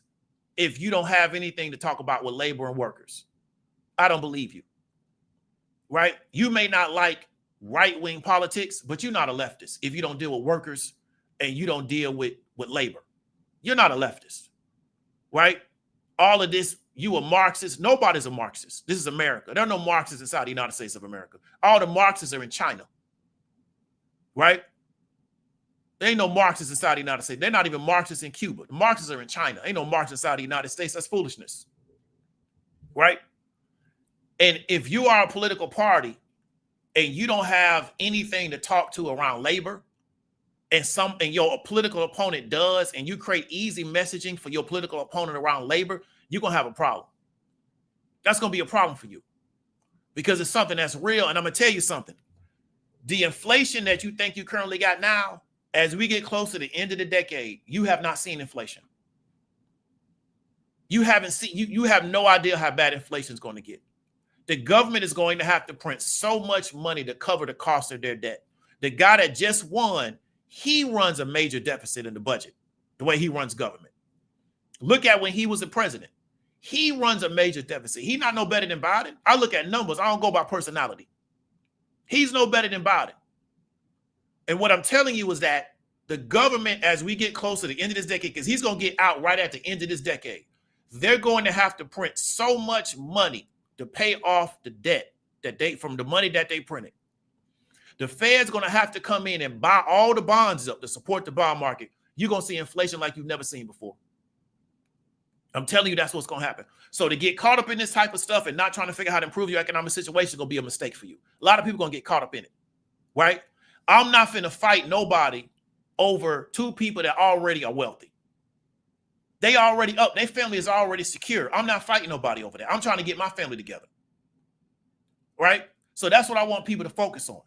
if you don't have anything to talk about with labor and workers. I don't believe you. Right? You may not like right-wing politics, but you're not a leftist if you don't deal with workers and you don't deal with labor. You're not a leftist. Right? All of this, you a Marxist. Nobody's a Marxist. This is America. There are no Marxists inside the United States of America. All the Marxists are in China. Right? There ain't no Marxists inside the United States. They're not even Marxists in Cuba. The Marxists are in China. Ain't no Marxists inside the United States. That's foolishness. Right? And if you are a political party and you don't have anything to talk to around labor, and your political opponent does, and you create easy messaging for your political opponent around labor, you're going to have a problem. That's going to be a problem for you because it's something that's real. And I'm going to tell you something. The inflation that you think you currently got now, as we get closer to the end of the decade, you have not seen inflation. You haven't seen, you have no idea how bad inflation is going to get. The government is going to have to print so much money to cover the cost of their debt. The guy that just won, he runs a major deficit in the budget, the way he runs government. Look at when he was the president. He runs a major deficit. He's not no better than Biden. I look at numbers. I don't go by personality. He's no better than Biden. And what I'm telling you is that the government, as we get closer to the end of this decade, because he's going to get out right at the end of this decade, they're going to have to print so much money to pay off the debt from the money that they printed. The Fed's going to have to come in and buy all the bonds up to support the bond market. You're going to see inflation like you've never seen before. I'm telling you, that's what's going to happen. So to get caught up in this type of stuff and not trying to figure out how to improve your economic situation is going to be a mistake for you. A lot of people are going to get caught up in it, right? I'm not finna fight nobody over two people that already are wealthy. They already up. Their family is already secure. I'm not fighting nobody over that. I'm trying to get my family together, right? So that's what I want people to focus on.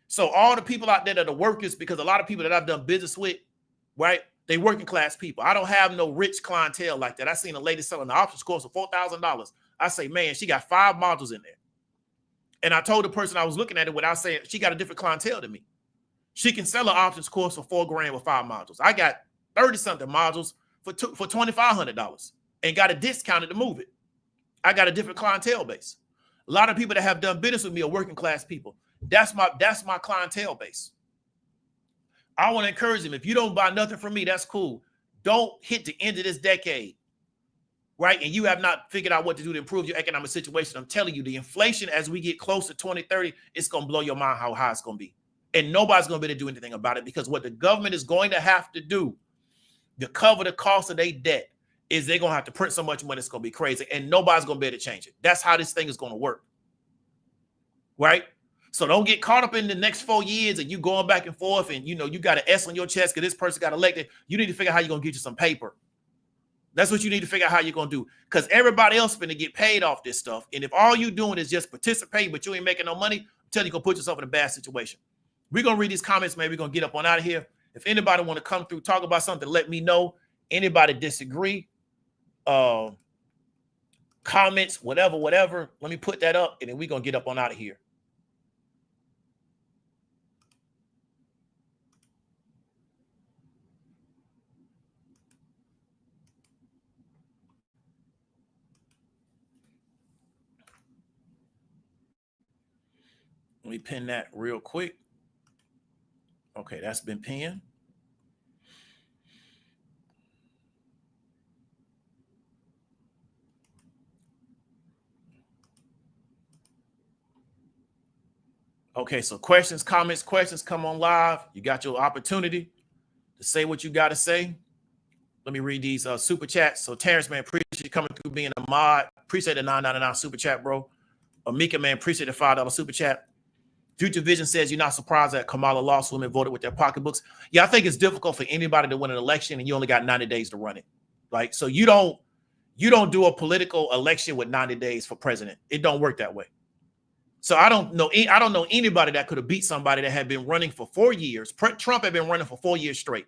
So all the people out there that are workers, because a lot of people that I've done business with, right, they working class people. I don't have no rich clientele like that. I seen a lady selling the options course for $4,000. I say, man, she got 5 modules in there. And I told the person I was looking at it without saying, she got a different clientele than me. She can sell an options course for $4,000 with 5 modules. I got 30-something modules for $2,500 and got a discounted to move it. I got a different clientele base. A lot of people that have done business with me are working class people. That's my clientele base. I want to encourage them. If you don't buy nothing from me, that's cool. Don't hit the end of this decade, right? And you have not figured out what to do to improve your economic situation. I'm telling you, the inflation as we get close to 2030, it's going to blow your mind how high it's going to be. And nobody's going to be able to do anything about it because what the government is going to have to do to cover the cost of their debt is they're gonna have to print so much money, it's gonna be crazy, and nobody's gonna be able to change it. That's how this thing is gonna work, right? So don't get caught up in the next 4 years and you going back and forth, and you got an S on your chest because this person got elected. You need to figure out how you're gonna get you some paper. That's what you need to figure out how you're gonna do, because everybody else is gonna get paid off this stuff. And if all you doing is just participating, but you ain't making no money, I'm telling you, you're gonna put yourself in a bad situation. We're gonna read these comments, man. We're gonna get up on out of here. If anybody want to come through, talk about something, let me know. Anybody disagree, comments, whatever. Let me put that up, and then we're gonna get up on out of here. Let me pin that real quick. Okay, that's been pinned. Okay, so questions, comments, come on live. You got your opportunity to say what you got to say. Let me read these super chats. So Terrence, man, appreciate you coming through, being a mod. Appreciate the $9.99 super chat, bro. Amika, man, appreciate the $5 super chat. Future Vision says you're not surprised that Kamala lost, women voted with their pocketbooks. Yeah, I think it's difficult for anybody to win an election, and you only got 90 days to run it. Like, so you don't do a political election with 90 days for president. It don't work that way. So I don't know anybody that could have beat somebody that had been running for 4 years. Trump had been running for 4 years straight,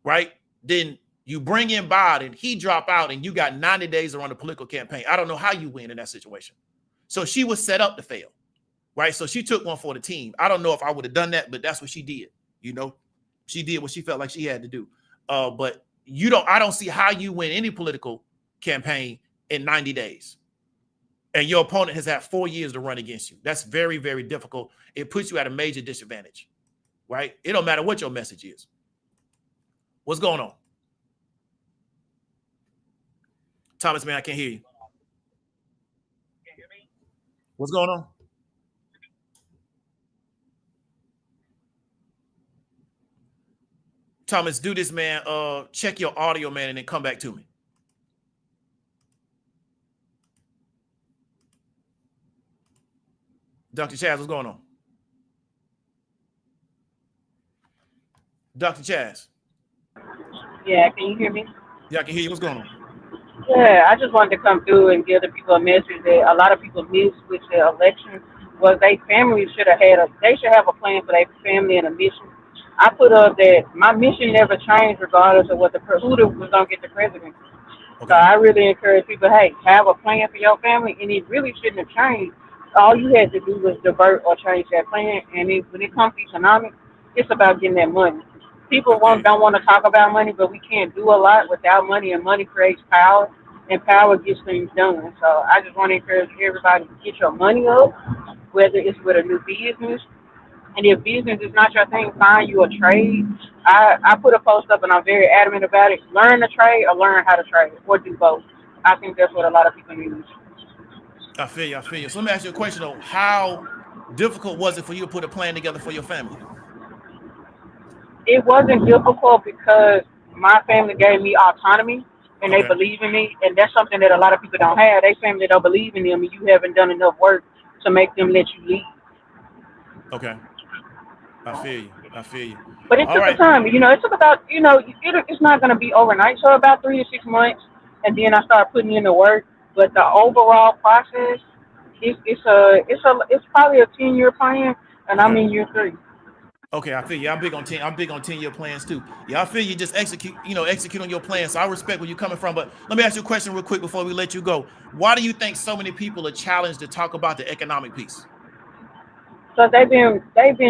right? Then you bring in Biden, he drop out, and you got 90 days to run a political campaign. I don't know how you win in that situation. So she was set up to fail, right? So she took one for the team. I don't know if I would have done that, but that's what she did. She did what she felt like she had to do. But I don't see how you win any political campaign in 90 days. And your opponent has had 4 years to run against you. That's very, very difficult. It puts you at a major disadvantage, right? It don't matter what your message is. What's going on? Thomas, man, I can't hear you. What's going on? Thomas, do this, man. Check your audio, man, and then come back to me. Dr. Chaz, what's going on? Dr. Chaz. Yeah, can you hear me? Yeah, I can hear you. What's going on? Yeah, I just wanted to come through and give the people a message that a lot of people miss with the election was they families should have they should have a plan for their family and a mission. I put up that my mission never changed regardless of what who was going to get the presidency. Okay. So I really encourage people, hey, have a plan for your family, and it really shouldn't have changed. All you had to do was divert or change that plan, and when it comes to economics, it's about getting that money. People don't want to talk about money, but we can't do a lot without money, and money creates power, and power gets things done. So I just want to encourage everybody to get your money up, whether it's with a new business. And if business is not your thing, find you a trade. I put a post up, and I'm very adamant about it. Learn to trade or learn how to trade, or do both. I think that's what a lot of people need. I feel you. So let me ask you a question, though. How difficult was it for you to put a plan together for your family? It wasn't difficult because my family gave me autonomy, and they believe in me, and that's something that a lot of people don't have. They family don't believe in them, and you haven't done enough work to make them let you lead. Okay. I feel you. But it took the time. It took about, it's not going to be overnight. So about 3 to 6 months, and then I started putting in the work. But the overall process, it's probably a 10-year plan, and I'm in year 3. Okay, I feel you. I'm big on 10-year plans too. Yeah, I feel you just execute on your plan. So I respect where you're coming from. But let me ask you a question real quick before we let you go. Why do you think so many people are challenged to talk about the economic piece? So they've been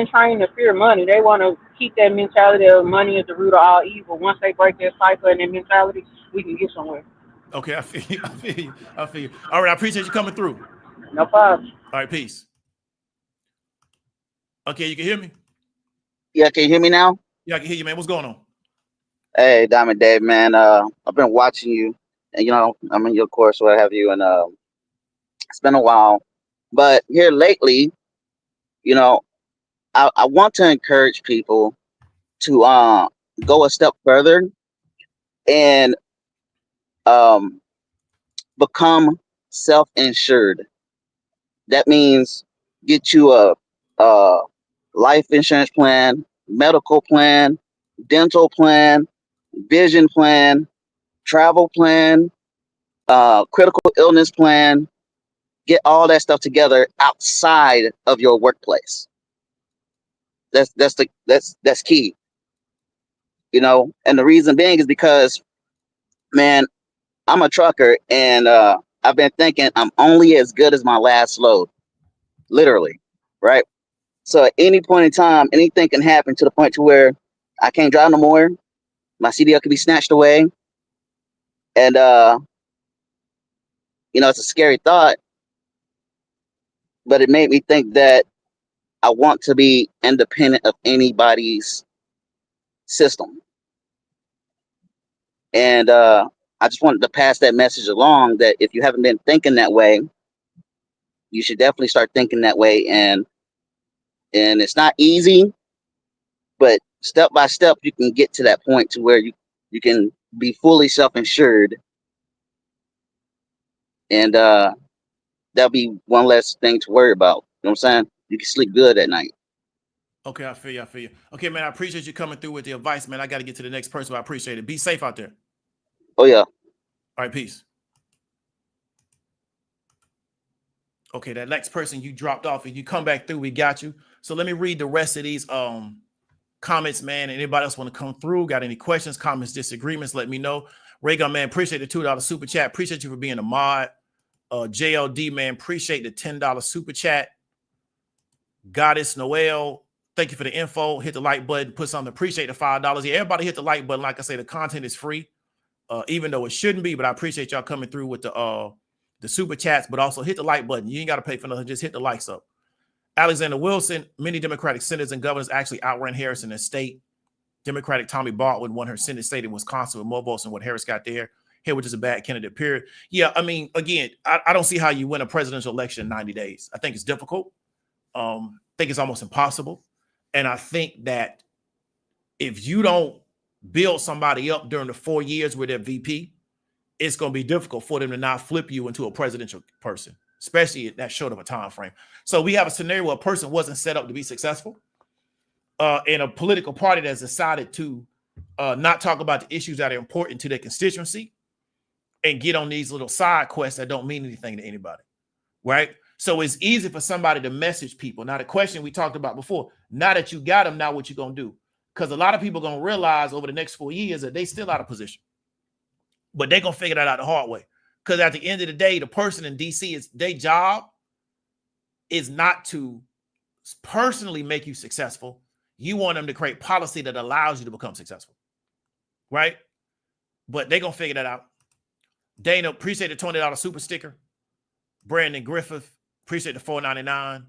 trained to fear money. They want to keep that mentality of money is the root of all evil. Once they break that cycle and that mentality, we can get somewhere. Okay, I feel you. All right, I appreciate you coming through. No problem. All right, peace. Okay, you can hear me? Yeah, can you hear me now? Yeah, I can hear you, man. What's going on? Hey, Diamond Dave, man. I've been watching you, and I'm in your course, what have you, and it's been a while. But here lately, I want to encourage people to go a step further and become self-insured. That means get you a life insurance plan, medical plan, dental plan, vision plan, travel plan, critical illness plan. Get all that stuff together outside of your workplace. That's key. You know, and the reason being is because, man, I'm a trucker, and I've been thinking I'm only as good as my last load, literally, right? So at any point in time, anything can happen to the point to where I can't drive no more. My CDL could be snatched away, and you know, it's a scary thought, but it made me think that I want to be independent of anybody's system, and I just wanted to pass that message along, that if you haven't been thinking that way, you should definitely start thinking that way. And it's not easy, but step by step, you can get to that point to where you can be fully self-insured, and that'll be one less thing to worry about. You know what I'm saying? You can sleep good at night. Okay, I feel you. I feel you. Okay, man, I appreciate you coming through with the advice, man. I got to get to the next person, but I appreciate it. Be safe out there. Oh, yeah. All right, peace. Okay, that next person you dropped off, if you come back through, we got you. So let me read the rest of these comments, man. Anybody else want to come through? Got any questions, comments, disagreements? Let me know. Raygun, man, appreciate the $2 super chat. Appreciate you for being a mod. JLD, man, appreciate the $10 super chat. Goddess Noel, thank you for the info. Hit the like button, put something. Appreciate the $5. Yeah, everybody hit the like button. Like I say, the content is free, even though it shouldn't be. But I appreciate y'all coming through with the super chats. But also hit the like button. You ain't got to pay for nothing. Just hit the likes up. Alexander Wilson, many Democratic senators and governors actually outran Harris in the state. Democratic Tommy Baldwin won her Senate state in Wisconsin with more votes than what Harris got there. Here, which is a bad candidate, period. Yeah, I mean, again, I don't see how you win a presidential election in 90 days. I think it's difficult. I think it's almost impossible. And I think that if you don't build somebody up during the 4 years with their VP, it's going to be difficult for them to not flip you into a presidential person, especially at that short of a time frame. So we have a scenario where a person wasn't set up to be successful, in a political party that's decided to not talk about the issues that are important to their constituency and get on these little side quests that don't mean anything to anybody, right? So it's easy for somebody to message people. Now, the question we talked about before, now that you got them, now what you going to do? Because a lot of people are going to realize over the next 4 years that they still out of position. But they're going to figure that out the hard way. Because at the end of the day, the person in D.C., is their job is not to personally make you successful. You want them to create policy that allows you to become successful, right? But they're going to figure that out. Dana, appreciate the $20 super sticker. Brandon Griffith, appreciate the $4.99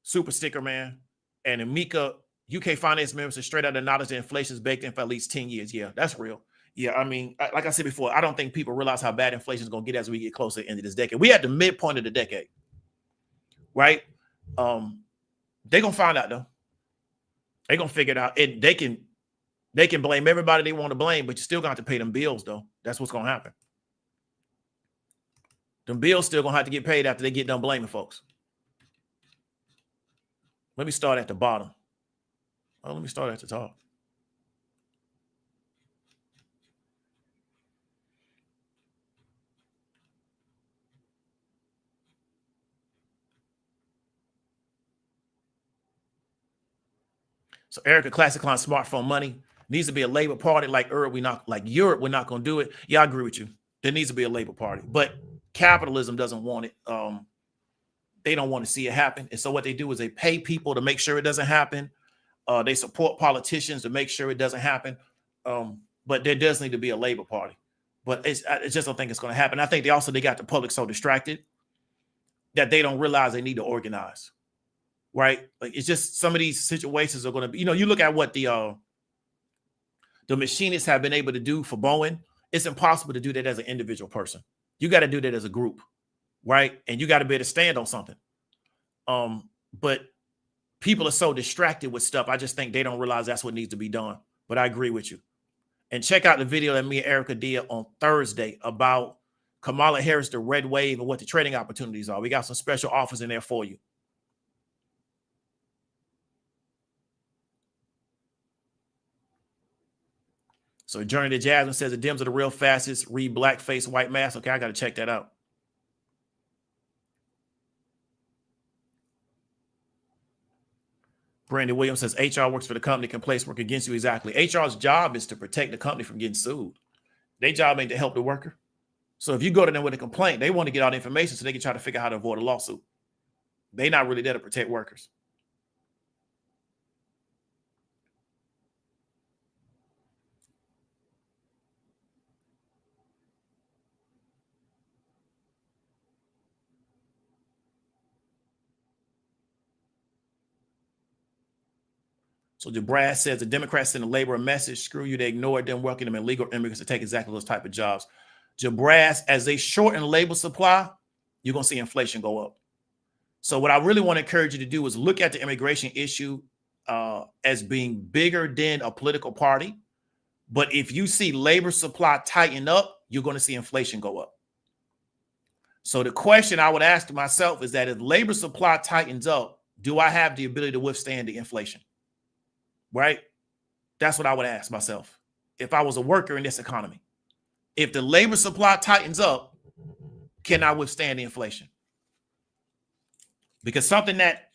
super sticker, man. And Amika, UK finance members are straight out of knowledge that inflation is baked in for at least 10 years. Yeah, that's real. Yeah, I mean, like I said before, I don't think people realize how bad inflation is going to get as we get closer to the end of this decade. We at the midpoint of the decade, right? They're going to find out, though. They're going to figure it out. And they can blame everybody they want to blame, but you still going to have to pay them bills, though. That's what's going to happen. Them bills still going to have to get paid after they get done blaming folks. Let me start at the bottom. Oh, let me start at the top. So Erica, Classic Line Smartphone Money needs to be a Labor Party like Europe. We're not going to do it. Yeah, I agree with you. There needs to be a Labor Party, but capitalism doesn't want it. They don't want to see it happen. And so what they do is they pay people to make sure it doesn't happen. They support politicians to make sure it doesn't happen. But there does need to be a Labor Party. But I just don't think it's going to happen. I think they got the public so distracted that they don't realize they need to organize. Right? Like, it's just some of these situations are going to be, you look at what the machinists have been able to do for Boeing. It's impossible to do that as an individual person. You got to do that as a group, right? And you got to be able to stand on something. But people are so distracted with stuff. I just think they don't realize that's what needs to be done. But I agree with you. And check out the video that me and Erica did on Thursday about Kamala Harris, the red wave, and what the trading opportunities are. We got some special offers in there for you. So Journey to Jasmine says the Dems are the real fastest. Read blackface, white mask. Okay, I got to check that out. Brandon Williams says HR works for the company, can place work against you. Exactly. HR's job is to protect the company from getting sued. Their job ain't to help the worker. So if you go to them with a complaint, they want to get all the information so they can try to figure out how to avoid a lawsuit. They're not really there to protect workers. So Jabraz says the Democrats send the labor a message. Screw you. They ignored them, welcome them illegal immigrants to take exactly those type of jobs. Jabraz, as they shorten labor supply, you're going to see inflation go up. So what I really want to encourage you to do is look at the immigration issue as being bigger than a political party. But if you see labor supply tighten up, you're going to see inflation go up. So the question I would ask myself is that if labor supply tightens up, do I have the ability to withstand the inflation? Right? That's what I would ask myself if I was a worker in this economy. If the labor supply tightens up, can I withstand the inflation? Because something that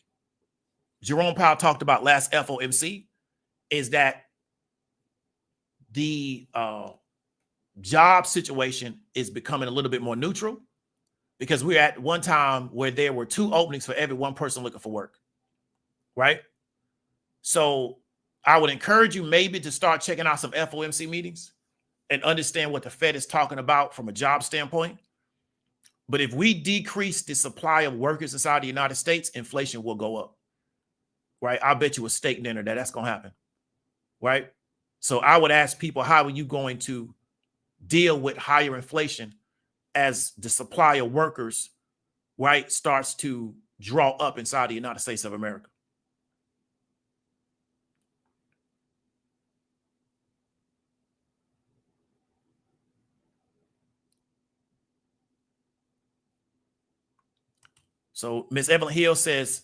Jerome Powell talked about last FOMC is that the job situation is becoming a little bit more neutral, because we're at one time where there were 2 openings for every 1 person looking for work, right? So I would encourage you maybe to start checking out some FOMC meetings and understand what the Fed is talking about from a job standpoint. But if we decrease the supply of workers inside the United States, inflation will go up, right? I bet you a steak dinner that's going to happen, right? So I would ask people, how are you going to deal with higher inflation as the supply of workers, right, starts to draw up inside the United States of America? So Miss Evelyn Hill says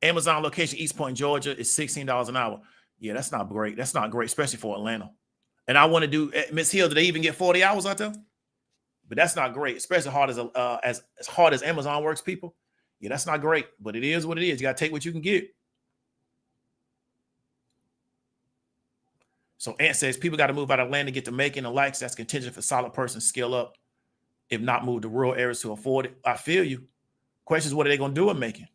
Amazon location, East Point, Georgia, is $16 an hour. Yeah, that's not great. That's not great, especially for Atlanta. And I want to do, Miss Hill, do they even get 40 hours out there? But that's not great, especially hard as hard as Amazon works, people. Yeah, that's not great, but it is what it is. You got to take what you can get. So Ant says people got to move out of Atlanta to get to Macon and likes. That's contingent for solid person scale up. If not, move to rural areas to afford it. I feel you. Question is, what are they going to do in Macon?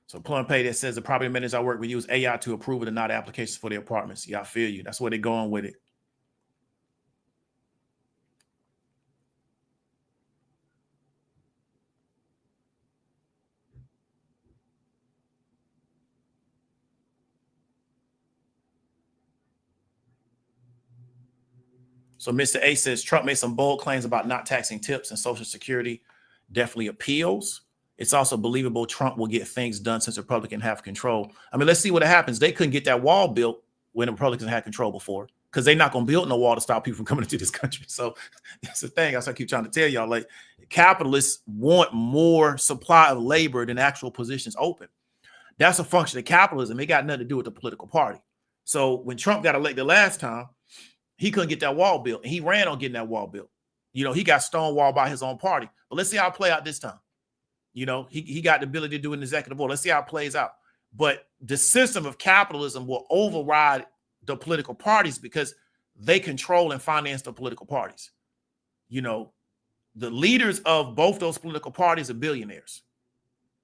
So Plum Pay that says the property managers I work with use AI to approve or deny applications for their apartments. Yeah, I feel you. That's where they're going with it. So Mr. A says Trump made some bold claims about not taxing tips and Social Security. Definitely appeals. It's also believable Trump will get things done since Republicans have control. I mean, let's see what happens. They couldn't get that wall built when the Republicans had control before, because they're not going to build no wall to stop people from coming into this country. So that's the thing. That's what I keep trying to tell y'all. Like, capitalists want more supply of labor than actual positions open. That's a function of capitalism. It got nothing to do with the political party. So when Trump got elected last time, he couldn't get that wall built, and he ran on getting that wall built. You know, he got stonewalled by his own party. But let's see how it play out this time. You know, he got the ability to do an executive order. Let's see how it plays out. But the system of capitalism will override the political parties because they control and finance the political parties. You know, the leaders of both those political parties are billionaires.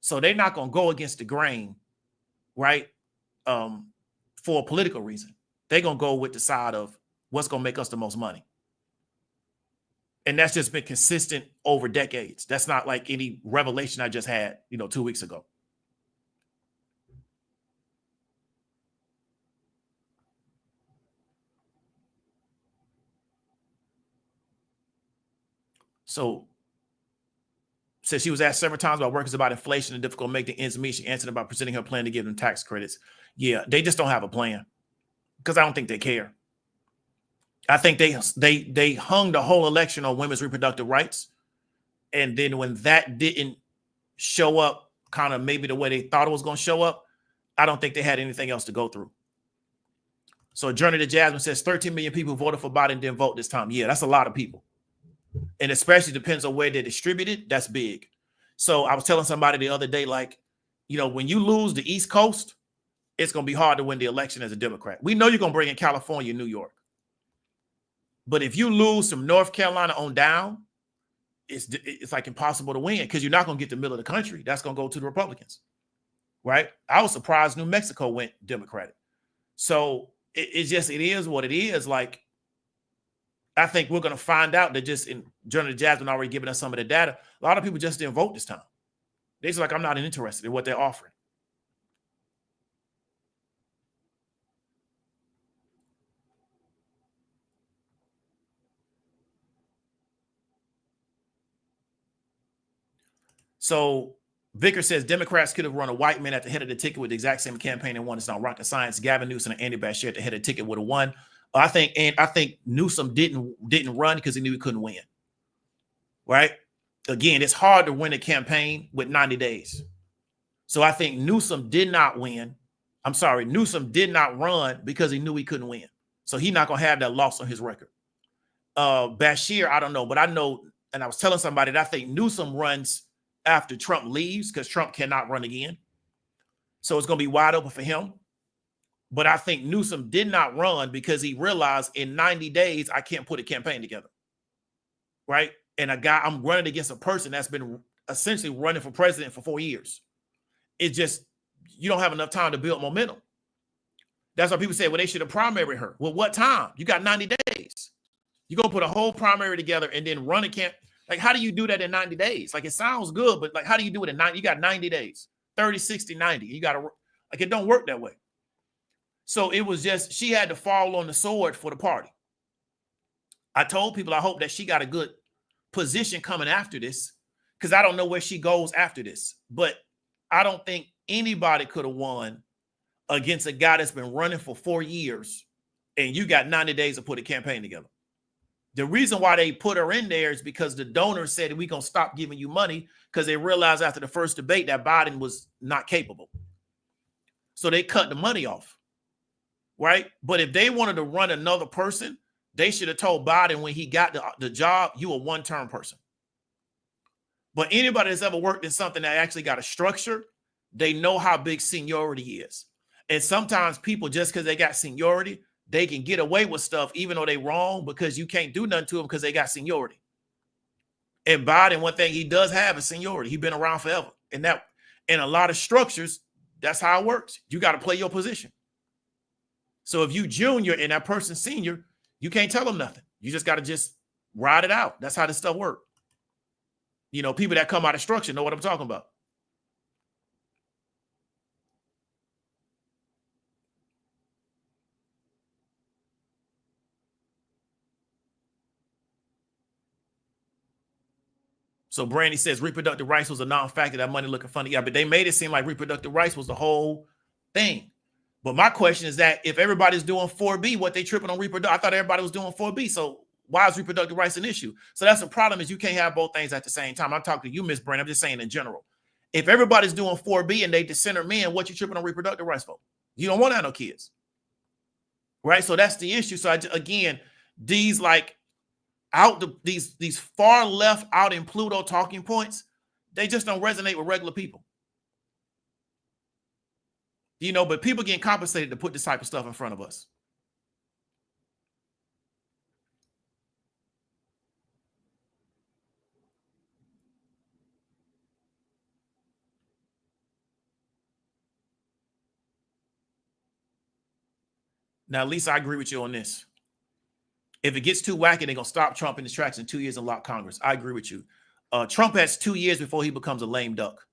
So they're not going to go against the grain, right, for a political reason. They're going to go with the side of what's going to make us the most money. And that's just been consistent over decades. That's not like any revelation I just had, 2 weeks ago. So, said she was asked several times about workers about inflation and difficult making ends meet. She answered about presenting her plan to give them tax credits. Yeah, they just don't have a plan because I don't think they care. I think they hung the whole election on women's reproductive rights. And then when that didn't show up kind of maybe the way they thought it was going to show up, I don't think they had anything else to go through. So Journey to Jasmine says 13 million people voted for Biden and didn't vote this time. Yeah, that's a lot of people. And especially depends on where they're distributed. That's big. So I was telling somebody the other day, like, you know, when you lose the East Coast, it's going to be hard to win the election as a Democrat. We know you're going to bring in California and New York. But if you lose from North Carolina on down, it's like impossible to win because you're not going to get the middle of the country. That's going to go to the Republicans, right? I was surprised New Mexico went Democratic. So it is what it is. Like, I think we're going to find out that just in Journal of Jasmine already giving us some of the data. A lot of people just didn't vote this time. They're just like, I'm not interested in what they're offering. So Vicker says Democrats could have run a white man at the head of the ticket with the exact same campaign and won. It's not rocket science. Gavin Newsom and Andy Beshear at the head of the ticket would have won. I think Newsom didn't run because he knew he couldn't win. Right? Again, it's hard to win a campaign with 90 days. So I think Newsom did not win. I'm sorry, Newsom did not run because he knew he couldn't win. So he's not going to have that loss on his record. Beshear, I don't know, but I know, and I was telling somebody that I think Newsom runs after Trump leaves because Trump cannot run again. So it's going to be wide open for him. But I think Newsom did not run because he realized in 90 days, I can't put a campaign together. Right? And I'm running against a person that's been essentially running for president for 4 years. It's just, you don't have enough time to build momentum. That's why people say, well, they should have primaried her. Well, what time? You got 90 days. You're going to put a whole primary together and then run a camp. Like, how do you do that in 90 days? Like, it sounds good, but like, how do you do it in 90? You got 90 days, 30, 60, 90. You got to, like, it don't work that way. So it was just, she had to fall on the sword for the party. I told people, I hope that she got a good position coming after this, because I don't know where she goes after this. But I don't think anybody could have won against a guy that's been running for 4 years and you got 90 days to put a campaign together. The reason why they put her in there is because the donors said we're going to stop giving you money because they realized after the first debate that Biden was not capable. So they cut the money off, right? But if they wanted to run another person, they should have told Biden when he got the job, you a one-term person. But anybody that's ever worked in something that actually got a structure, they know how big seniority is. And sometimes people, just because they got seniority, they can get away with stuff even though they wrong because you can't do nothing to them because they got seniority. And Biden, one thing he does have is seniority. He's been around forever. And that in a lot of structures, that's how it works. You got to play your position. So if you junior and that person's senior, you can't tell them nothing. You just got to just ride it out. That's how this stuff works. You know, people that come out of structure know what I'm talking about. So Brandy says reproductive rights was a non-factor. That money looking funny. Yeah, but they made it seem like reproductive rights was the whole thing. But my question is that if everybody's doing 4B, what they tripping on reproductive? I thought everybody was doing 4B. So why is reproductive rights an issue? So that's the problem, is you can't have both things at the same time. I'm talking to you, Miss Brandy. I'm just saying in general. If everybody's doing 4B and they dissenter men, what you tripping on reproductive rights for? You don't want to have no kids. Right? So that's the issue. So again, these like these far left out in Pluto talking points, they just don't resonate with regular people. You know, but people getting compensated to put this type of stuff in front of us. Now, Lisa, I agree with you on this. If it gets too wacky, they're going to stop Trump in his tracks in 2 years and lock Congress. I agree with you. Trump has 2 years before he becomes a lame duck.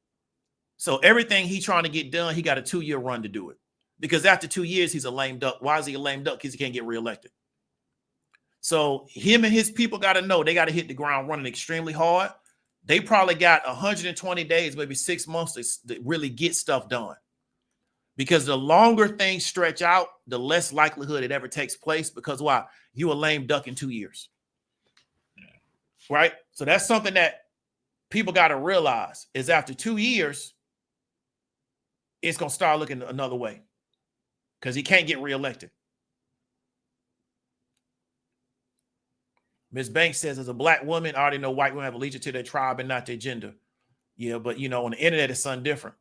So everything he's trying to get done, he got a 2-year run to do it. Because after 2 years, he's a lame duck. Why is he a lame duck? Because he can't get reelected. So him and his people got to know they got to hit the ground running extremely hard. They probably got 120 days, maybe 6 months to really get stuff done. Because the longer things stretch out, the less likelihood it ever takes place. Because why? You a lame duck in 2 years. Right? So that's something that people got to realize is after 2 years, it's going to start looking another way because he can't get reelected. Ms. Banks says, as a black woman, I already know white women have allegiance to their tribe and not their gender. Yeah, but you know, on the internet, it's something different.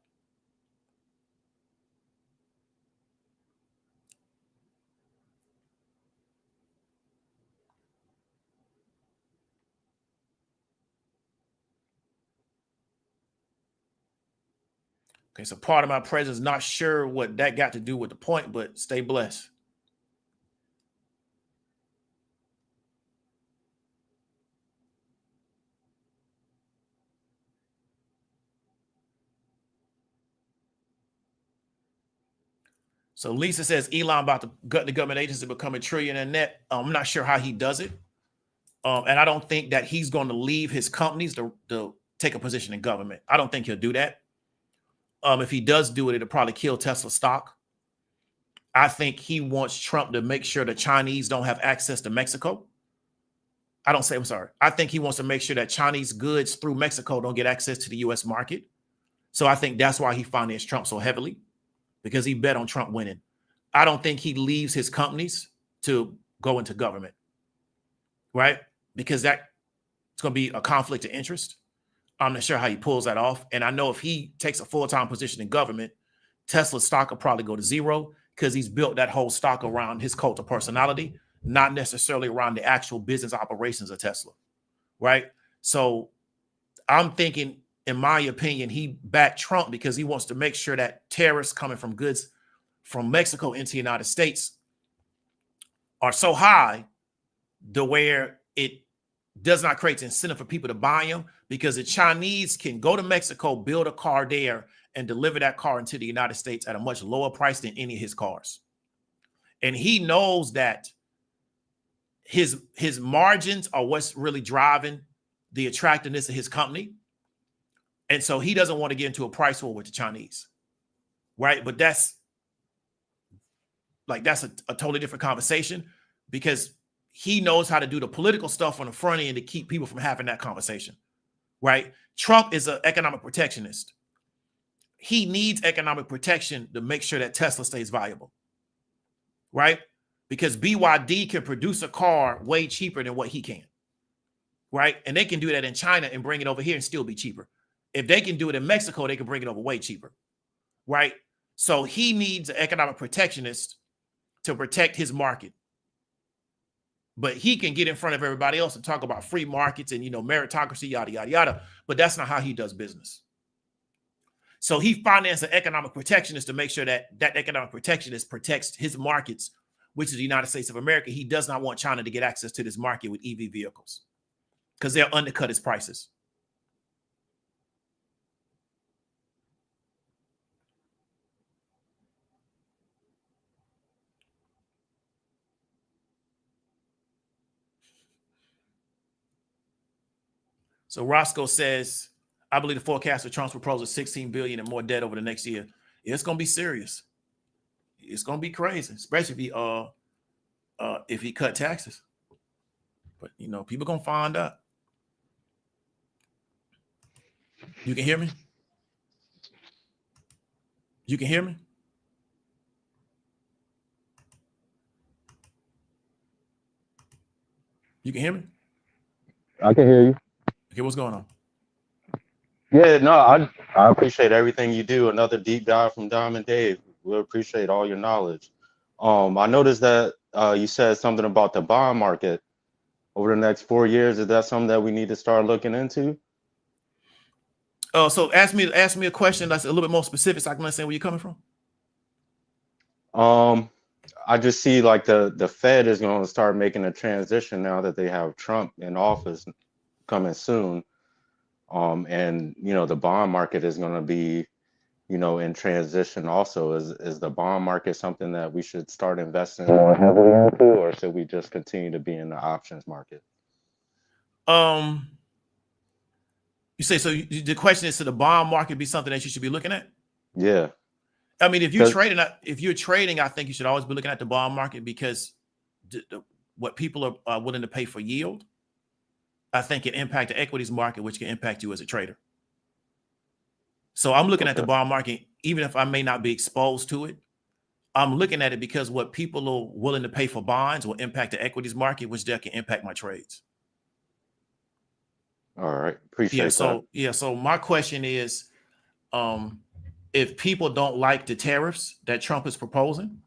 Okay, so part of my presence, not sure what that got to do with the point, but stay blessed. So Lisa says Elon about to gut the government agency, become a trillionaire net. I'm not sure how he does it. And I don't think that he's going to leave his companies to take a position in government. I don't think he'll do that. If he does do it, it'll probably kill Tesla stock. I think he wants Trump to make sure the Chinese don't have access to Mexico. I'm sorry. I think he wants to make sure that Chinese goods through Mexico don't get access to the U.S. market. So I think that's why he financed Trump so heavily, because he bet on Trump winning. I don't think he leaves his companies to go into government, right? Because that's going to be a conflict of interest. I'm not sure how he pulls that off. And I know if he takes a full-time position in government, Tesla's stock will probably go to zero because he's built that whole stock around his cult of personality, not necessarily around the actual business operations of Tesla, right? So I'm thinking, in my opinion, he backed Trump because he wants to make sure that tariffs coming from goods from Mexico into the United States are so high to where it does not create incentive for people to buy them, because the Chinese can go to Mexico, build a car there, and deliver that car into the United States at a much lower price than any of his cars. And he knows that his margins are what's really driving the attractiveness of his company. And so he doesn't want to get into a price war with the Chinese, right? But that's a totally different conversation, because he knows how to do the political stuff on the front end to keep people from having that conversation, right? Trump is an economic protectionist. He needs economic protection to make sure that Tesla stays viable, right? Because BYD can produce a car way cheaper than what he can, right? And they can do that in China and bring it over here and still be cheaper. If they can do it in Mexico, they can bring it over way cheaper, right? So he needs an economic protectionist to protect his market. But he can get in front of everybody else and talk about free markets and, meritocracy, yada, yada, yada. But that's not how he does business. So he financed an economic protectionist to make sure that economic protectionist protects his markets, which is the United States of America. He does not want China to get access to this market with EV vehicles because they'll undercut his prices. So Roscoe says, I believe the forecast for Trump's proposal is $16 billion and more debt over the next year. It's going to be serious. It's going to be crazy, especially if he cut taxes. But, people going to find out. You can hear me? You can hear me? You can hear me? I can hear you. Okay, what's going on? Yeah, no, I appreciate everything you do. Another deep dive from Diamond Dave. We appreciate all your knowledge. I noticed that you said something about the bond market over the next 4 years. Is that something that we need to start looking into? So ask me a question that's a little bit more specific so I can understand where you're coming from. I just see like the Fed is going to start making a transition now that they have Trump in office coming soon. And the bond market is going to be, you know, in transition also? Is the bond market something that we should start investing more heavily into, or should we just continue to be in the options market? You say, so the question is, should the bond market be something that you should be looking at? Yeah. I mean, if you're trading, I think you should always be looking at the bond market, because what people are willing to pay for yield, I think it impact the equities market, which can impact you as a trader. So I'm looking at the bond market, even if I may not be exposed to it. I'm looking at it because what people are willing to pay for bonds will impact the equities market, which that can impact my trades. All right. Appreciate that. So my question is, if people don't like the tariffs that Trump is proposing,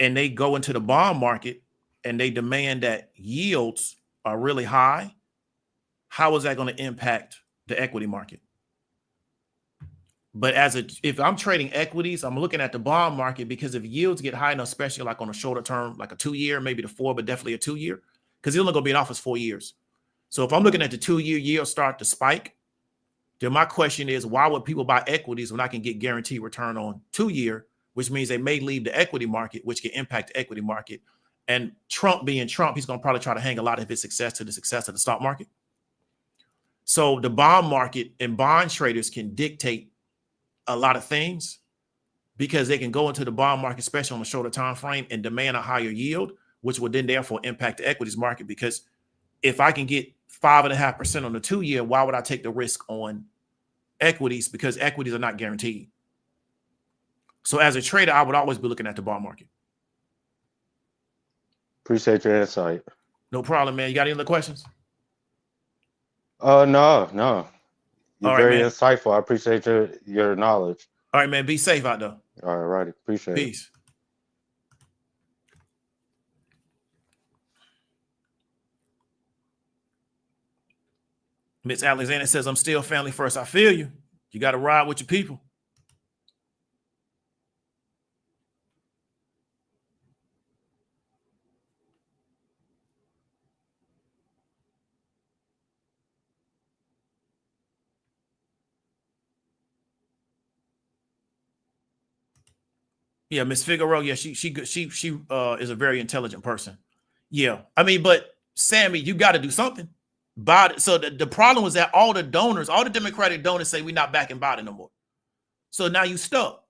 and they go into the bond market and they demand that yields are really high, how is that going to impact the equity market? But if I'm trading equities, I'm looking at the bond market, because if yields get high enough, especially like on a shorter term, like a 2-year, maybe the 4, but definitely a 2-year, because he's only going to be in office 4 years. So if I'm looking at the 2-year yield start to spike, then my question is, why would people buy equities when I can get guaranteed return on 2-year, which means they may leave the equity market, which can impact the equity market. And Trump being Trump, he's going to probably try to hang a lot of his success to the success of the stock market. So the bond market and bond traders can dictate a lot of things, because they can go into the bond market, especially on a shorter time frame, and demand a higher yield, which would then therefore impact the equities market. Because if I can get 5.5% on the 2-year, why would I take the risk on equities? Because equities are not guaranteed. So as a trader, I would always be looking at the bond market. Appreciate your insight. No problem, man. You got any other questions? No. You're all right, very man. insightful. I appreciate your knowledge. All right, man. Be safe out there. All right. Appreciate it. Peace. Miss Alexander says, I'm still family first. I feel you. You got to ride with your people. Yeah, Miss Figueroa. Yeah, she is a very intelligent person. Yeah, I mean, but Sammy, you got to do something. Biden. So the problem was that all the donors, all the Democratic donors, say we're not backing Biden no more. So now you stuck.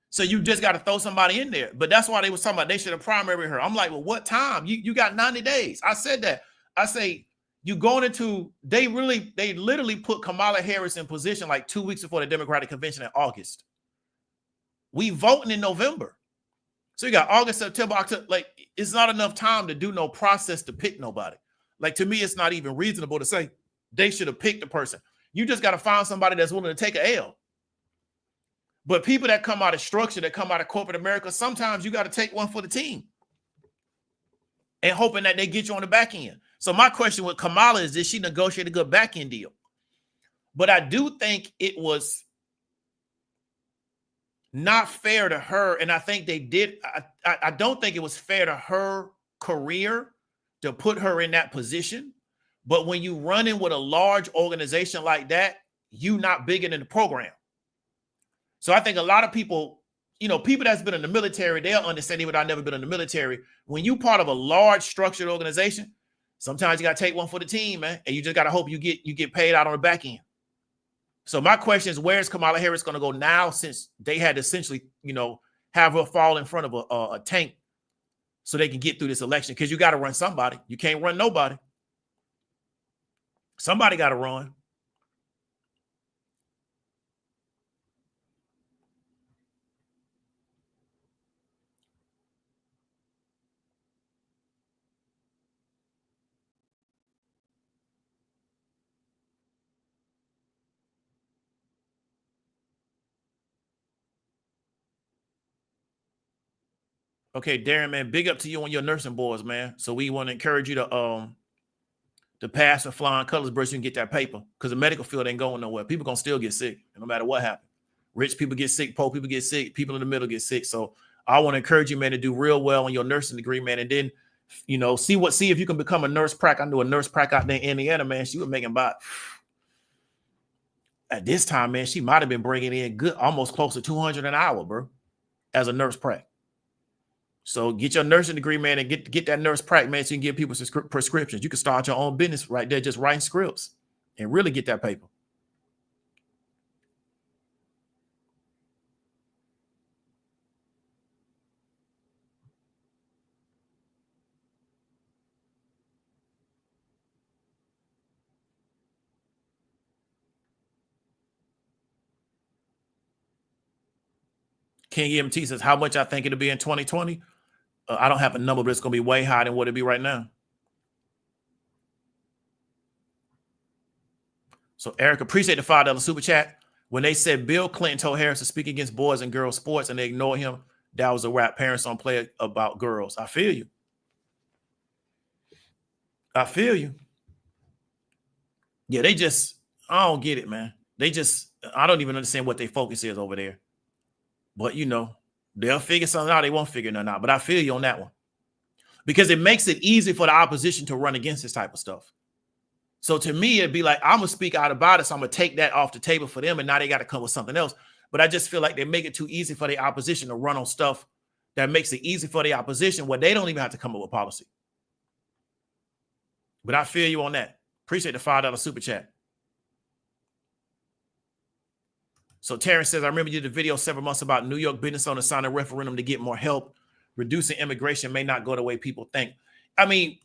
So you just got to throw somebody in there. But that's why they was talking about they should have primary her. I'm like, well, what time? You got 90 days. I said that. I say you going into they literally put Kamala Harris in position like 2 weeks before the Democratic convention in August. We voting in November. So you got August, September, October. Like, it's not enough time to do no process to pick nobody. Like, to me, it's not even reasonable to say they should have picked a person. You just got to find somebody that's willing to take an L. But people that come out of structure, that come out of corporate America, sometimes you got to take one for the team and hoping that they get you on the back end. So my question with Kamala is, did she negotiate a good back end deal? But I do think it was not fair to her. And I think they did. I don't think it was fair to her career to put her in that position. But when you run in with a large organization like that, you not bigger than the program. So I think a lot of people, people that's been in the military, they'll understand, even I've never been in the military. When you part of a large structured organization, sometimes you got to take one for the team, man. And you just got to hope you get paid out on the back end. So my question is, where is Kamala Harris going to go now, since they had to essentially, have her fall in front of a tank so they can get through this election? Because you got to run somebody. You can't run nobody. Somebody got to run. Okay, Darren, man, big up to you and your nursing boys, man. So we want to encourage you to pass the flying colors, bro, so you can get that paper, because the medical field ain't going nowhere. People gonna still get sick, no matter what happens. Rich people get sick, poor people get sick, people in the middle get sick. So I want to encourage you, man, to do real well on your nursing degree, man, and then see if you can become a nurse prac. I knew a nurse prac out there in Indiana, man. She was making about At this time, man, she might have been bringing in good, almost close to $200 an hour, bro, as a nurse prac. So get your nursing degree, man, and get that nurse prac, man, so you can give people some prescriptions. You can start your own business right there, just writing scripts and really get that paper. King EMT says, how much I think it'll be in 2020? I don't have a number, but it's going to be way higher than what it'd be right now. So Eric, appreciate the $5 super chat. When they said Bill Clinton told Harris to speak against boys and girls sports and they ignored him, that was a rap. Parents don't play about girls. I feel you. I feel you. Yeah, they just, I don't get it, man. They just, I don't even understand what their focus is over there. But, you know, they'll figure something out. They won't figure nothing out. But I feel you on that one. Because it makes it easy for the opposition to run against this type of stuff. So to me, it'd be like, I'm going to speak out about it. So I'm going to take that off the table for them. And now they got to come with something else. But I just feel like they make it too easy for the opposition to run on stuff that makes it easy for the opposition where they don't even have to come up with policy. But I feel you on that. Appreciate the $5 super chat. So Terrence says, I remember you did a video several months about New York business owners signing a referendum to get more help. Reducing immigration may not go the way people think. I mean,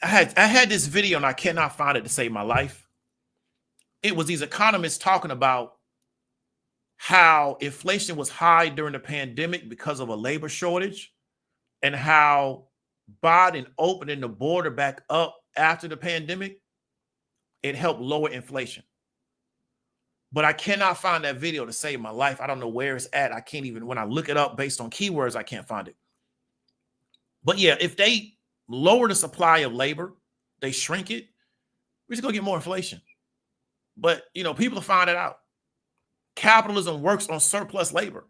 I had this video and I cannot find it to save my life. It was these economists talking about how inflation was high during the pandemic because of a labor shortage and how Biden opening the border back up after the pandemic, it helped lower inflation. But I cannot find that video to save my life. I don't know where it's at. I can't even, when I look it up based on keywords, I can't find it. But yeah, if they lower the supply of labor, they shrink it, we're just gonna get more inflation. But you know, people are finding it out. Capitalism works on surplus labor.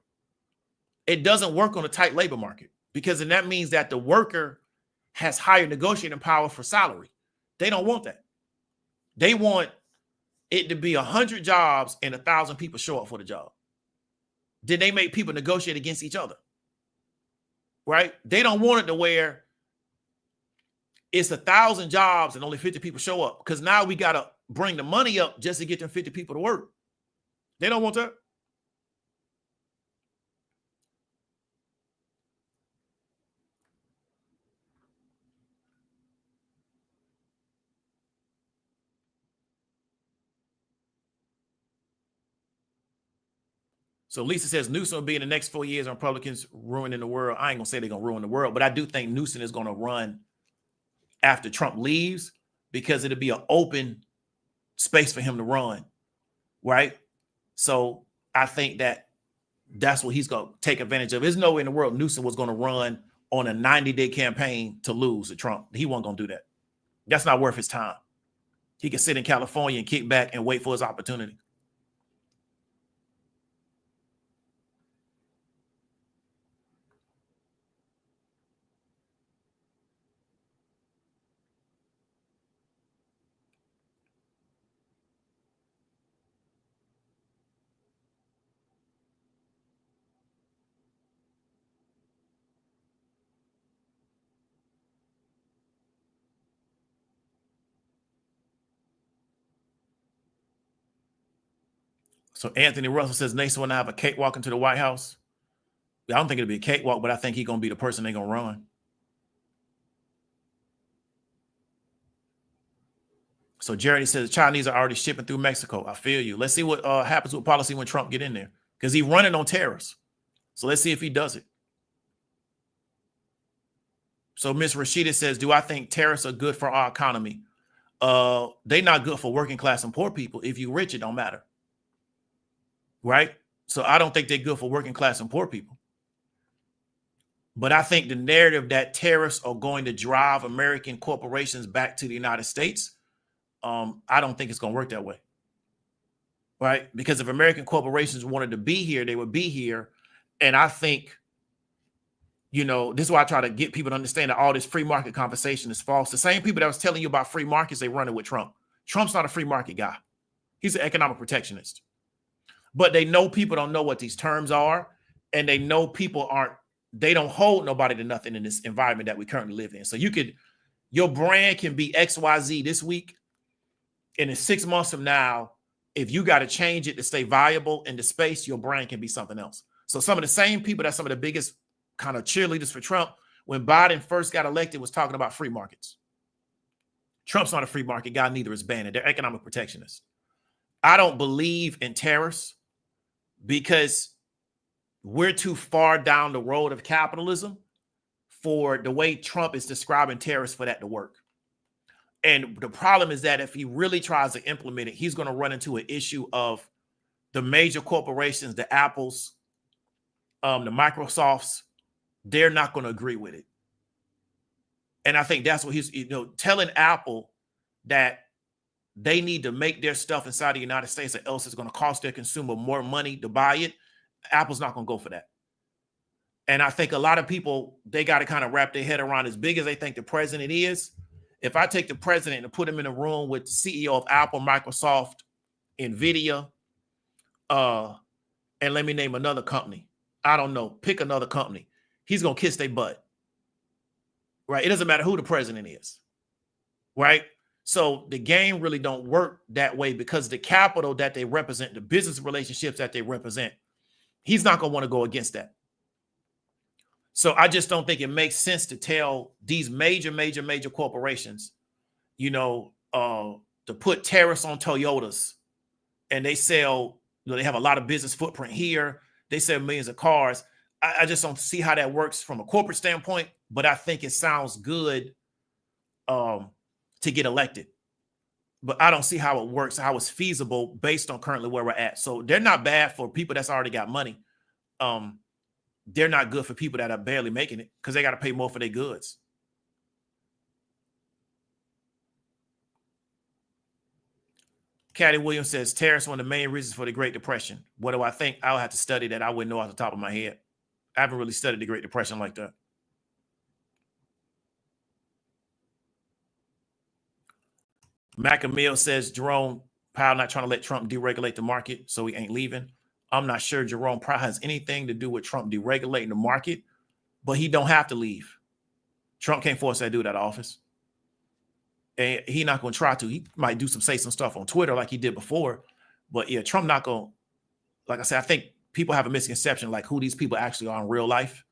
It doesn't work on a tight labor market because then that means that the worker has higher negotiating power for salary. They don't want that. They want it to be 100 jobs and 1,000 people show up for the job. Then they make people negotiate against each other, right? They don't want it to where it's 1,000 jobs and only 50 people show up because now we got to bring the money up just to get them 50 people to work. They don't want that. So Lisa says Newsom will be in the next 4 years on Republicans ruining the world. I ain't gonna say they're gonna ruin the world, but I do think Newsom is gonna run after Trump leaves because it'll be an open space for him to run, right? So I think that that's what he's gonna take advantage of. There's no way in the world Newsom was gonna run on a 90-day campaign to lose to Trump. He wasn't gonna do that. That's not worth his time. He can sit in California and kick back and wait for his opportunity. So Anthony Russell says Nasa will have a cakewalk into the White House. I don't think it'll be a cakewalk, but I think he's going to be the person they're going to run. So Jeremy says the Chinese are already shipping through Mexico. I feel you. Let's see what happens with policy when Trump get in there because he's running on tariffs. So let's see if he does it. So Miss Rashida says, do I think tariffs are good for our economy? They're not good for working class and poor people. If you're rich, it don't matter. Right? So I don't think they're good for working class and poor people. But I think the narrative that tariffs are going to drive American corporations back to the United States, I don't think it's going to work that way. Right? Because if American corporations wanted to be here, they would be here. And I think, you know, this is why I try to get people to understand that all this free market conversation is false. The same people that was telling you about free markets, they run it with Trump. Trump's not a free market guy. He's an economic protectionist. But they know people don't know what these terms are, and they know people they don't hold nobody to nothing in this environment that we currently live in. So your brand can be XYZ this week, and in 6 months from now, if you got to change it to stay viable in the space, your brand can be something else. So some of the same people that's some of the biggest kind of cheerleaders for Trump, when Biden first got elected, was talking about free markets. Trump's not a free market guy, neither is Bannon. They're economic protectionists. I don't believe in tariffs because we're too far down the road of capitalism for the way Trump is describing tariffs for that to work. And the problem is that if he really tries to implement it, he's going to run into an issue of the major corporations, the Apples, the Microsofts, they're not going to agree with it. And I think that's what he's, telling Apple that they need to make their stuff inside the United States, or else it's going to cost their consumer more money to buy it. Apple's not going to go for that. And I think a lot of people, they got to kind of wrap their head around, as big as they think the president is. If I take the president and put him in a room with the CEO of Apple, Microsoft, NVIDIA, and let me name another company. I don't know. Pick another company. He's going to kiss their butt. Right? It doesn't matter who the president is. Right? So the game really don't work that way, because the capital that they represent, the business relationships that they represent, he's not going to want to go against that. So I just don't think it makes sense to tell these major corporations, to put tariffs on Toyotas, and they sell, they have a lot of business footprint here. They sell millions of cars. I just don't see how that works from a corporate standpoint, but I think it sounds good to get elected. But I don't see how it works, how it's feasible based on currently where we're at. So they're not bad for people that's already got money. They're not good for people that are barely making it, because they got to pay more for their goods. Caddy Williams says tariffs are one of the main reasons for the Great Depression. What do I think? I'll have to study that. I wouldn't know off the top of my head. I haven't really studied the Great Depression like that. Macamille says Jerome Powell not trying to let Trump deregulate the market, so he ain't leaving. I'm not sure Jerome Powell has anything to do with Trump deregulating the market, but he don't have to leave. Trump can't force that dude out of office. And he's not going to try to. He might say some stuff on Twitter like he did before. But yeah, Trump not going to, like I said, I think people have a misconception like who these people actually are in real life.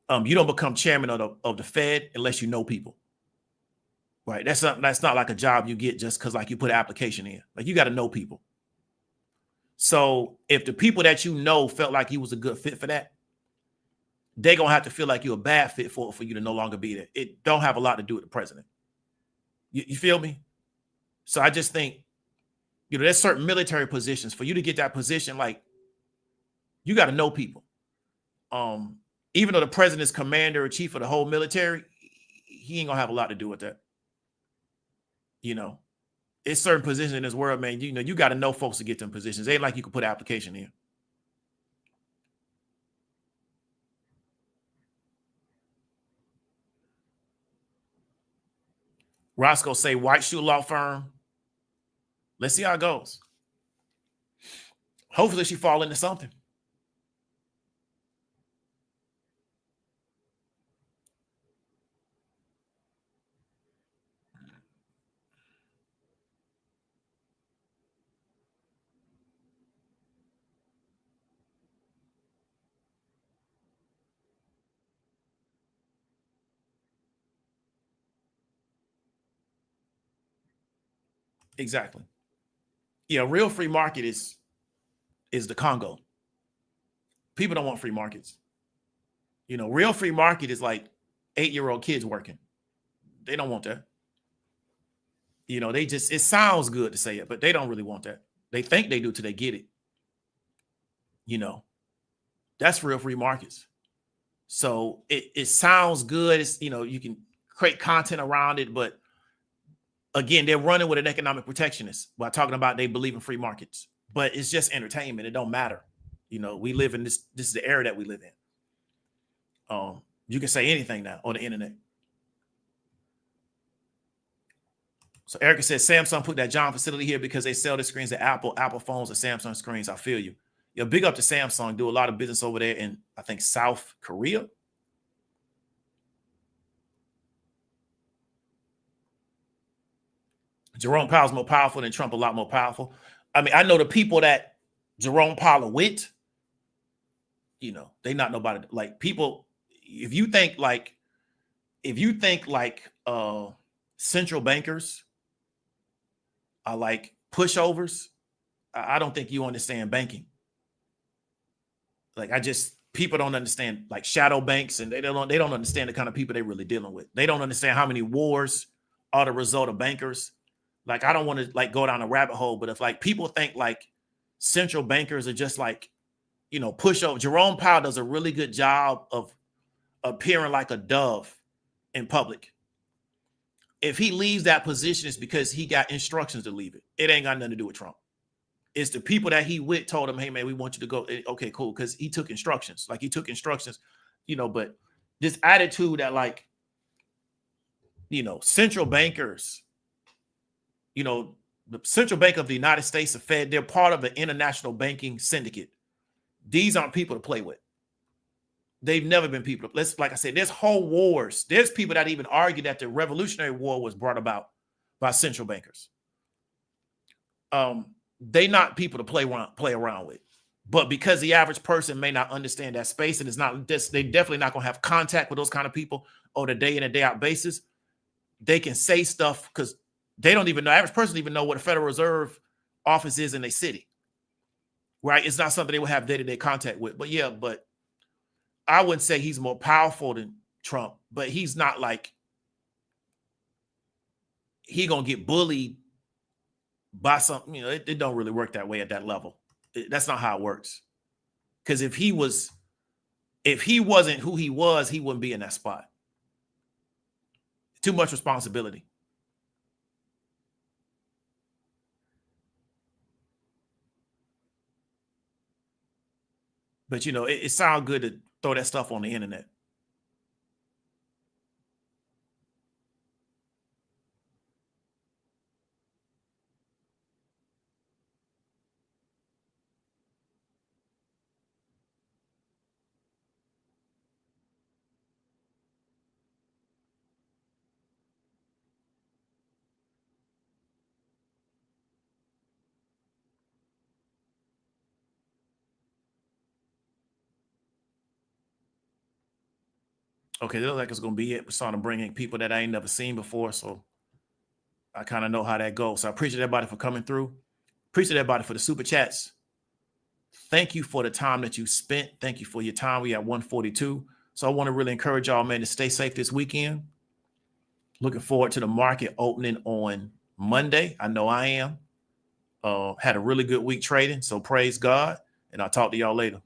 You don't become chairman of the Fed unless you know people. Right? That's not like a job you get just because like you put an application in. Like you got to know people. So if the people that you know felt like you was a good fit for that, they're going to have to feel like you're a bad fit for you to no longer be there. It don't have a lot to do with the president. You feel me? So I just think, there's certain military positions. For you to get that position, like, you got to know people. Even though the president is commander or chief of the whole military, he ain't going to have a lot to do with that. It's certain positions in this world, man. You got to know folks to get them positions. It ain't like you can put an application in. Roscoe say white shoe law firm. Let's see how it goes. Hopefully she fall into something. Exactly. Yeah, real free market is the Congo. People don't want free markets. Real free market is like 8-year-old kids working. They don't want that. It sounds good to say it, but they don't really want that. They think they do till they get it. That's real free markets. So it sounds good. It's, you can create content around it, but again, they're running with an economic protectionist by talking about they believe in free markets, but it's just entertainment. It don't matter. We live in this is the era that we live in. You can say anything now on the internet. So Erica says Samsung put that John facility here because they sell the screens to Apple phones, and Samsung screens. I feel you. Yeah, big up to Samsung. Do a lot of business over there in, I think, South Korea. Jerome Powell's more powerful than Trump, a lot more powerful. I mean, I know the people that Jerome Powell are with, you know, they not nobody. Like people, if you think like central bankers are like pushovers, I don't think you understand banking. Like people don't understand like shadow banks, and they don't understand the kind of people they're really dealing with. They don't understand how many wars are the result of bankers. Like, I don't want to like go down a rabbit hole, but if like people think like central bankers are just like, you know, pushover. Jerome Powell does a really good job of appearing like a dove in public. If he leaves that position, it's because he got instructions to leave it. It ain't got nothing to do with Trump. It's the people that he with told him, hey, man, we want you to go. Okay, cool. Because he took instructions. Like, he took instructions, you know, but this attitude that like, you know, central bankers, you know, the Central Bank of the United States, the Fed, they're part of an international banking syndicate. These aren't people to play with. They've never been people. Like I said, there's whole wars. There's people that even argue that the Revolutionary War was brought about by central bankers. They not people to play around with. But because the average person may not understand that space, and it's not this, they definitely not gonna have contact with those kind of people on a day in and day out basis. They can say stuff because they don't even know. Average person don't even know what a Federal Reserve office is in their city, right? It's not something they would have day-to-day contact with. But yeah, but I wouldn't say he's more powerful than Trump, but he's not like he gonna get bullied by something. You know, it don't really work that way at that level. That's not how it works. Because if he wasn't who he was, he wouldn't be in that spot. Too much responsibility. But you know, it sounds good to throw that stuff on the internet. Okay, it looks like it's gonna be it. We're starting to bring in people that I ain't never seen before, so I kind of know how that goes. So I appreciate everybody for coming through. Appreciate everybody for the super chats. Thank you for the time that you spent. Thank you for your time. We at 142. So I want to really encourage y'all, man, to stay safe this weekend. Looking forward to the market opening on Monday. I know I am. Had a really good week trading, so praise God, and I'll talk to y'all later.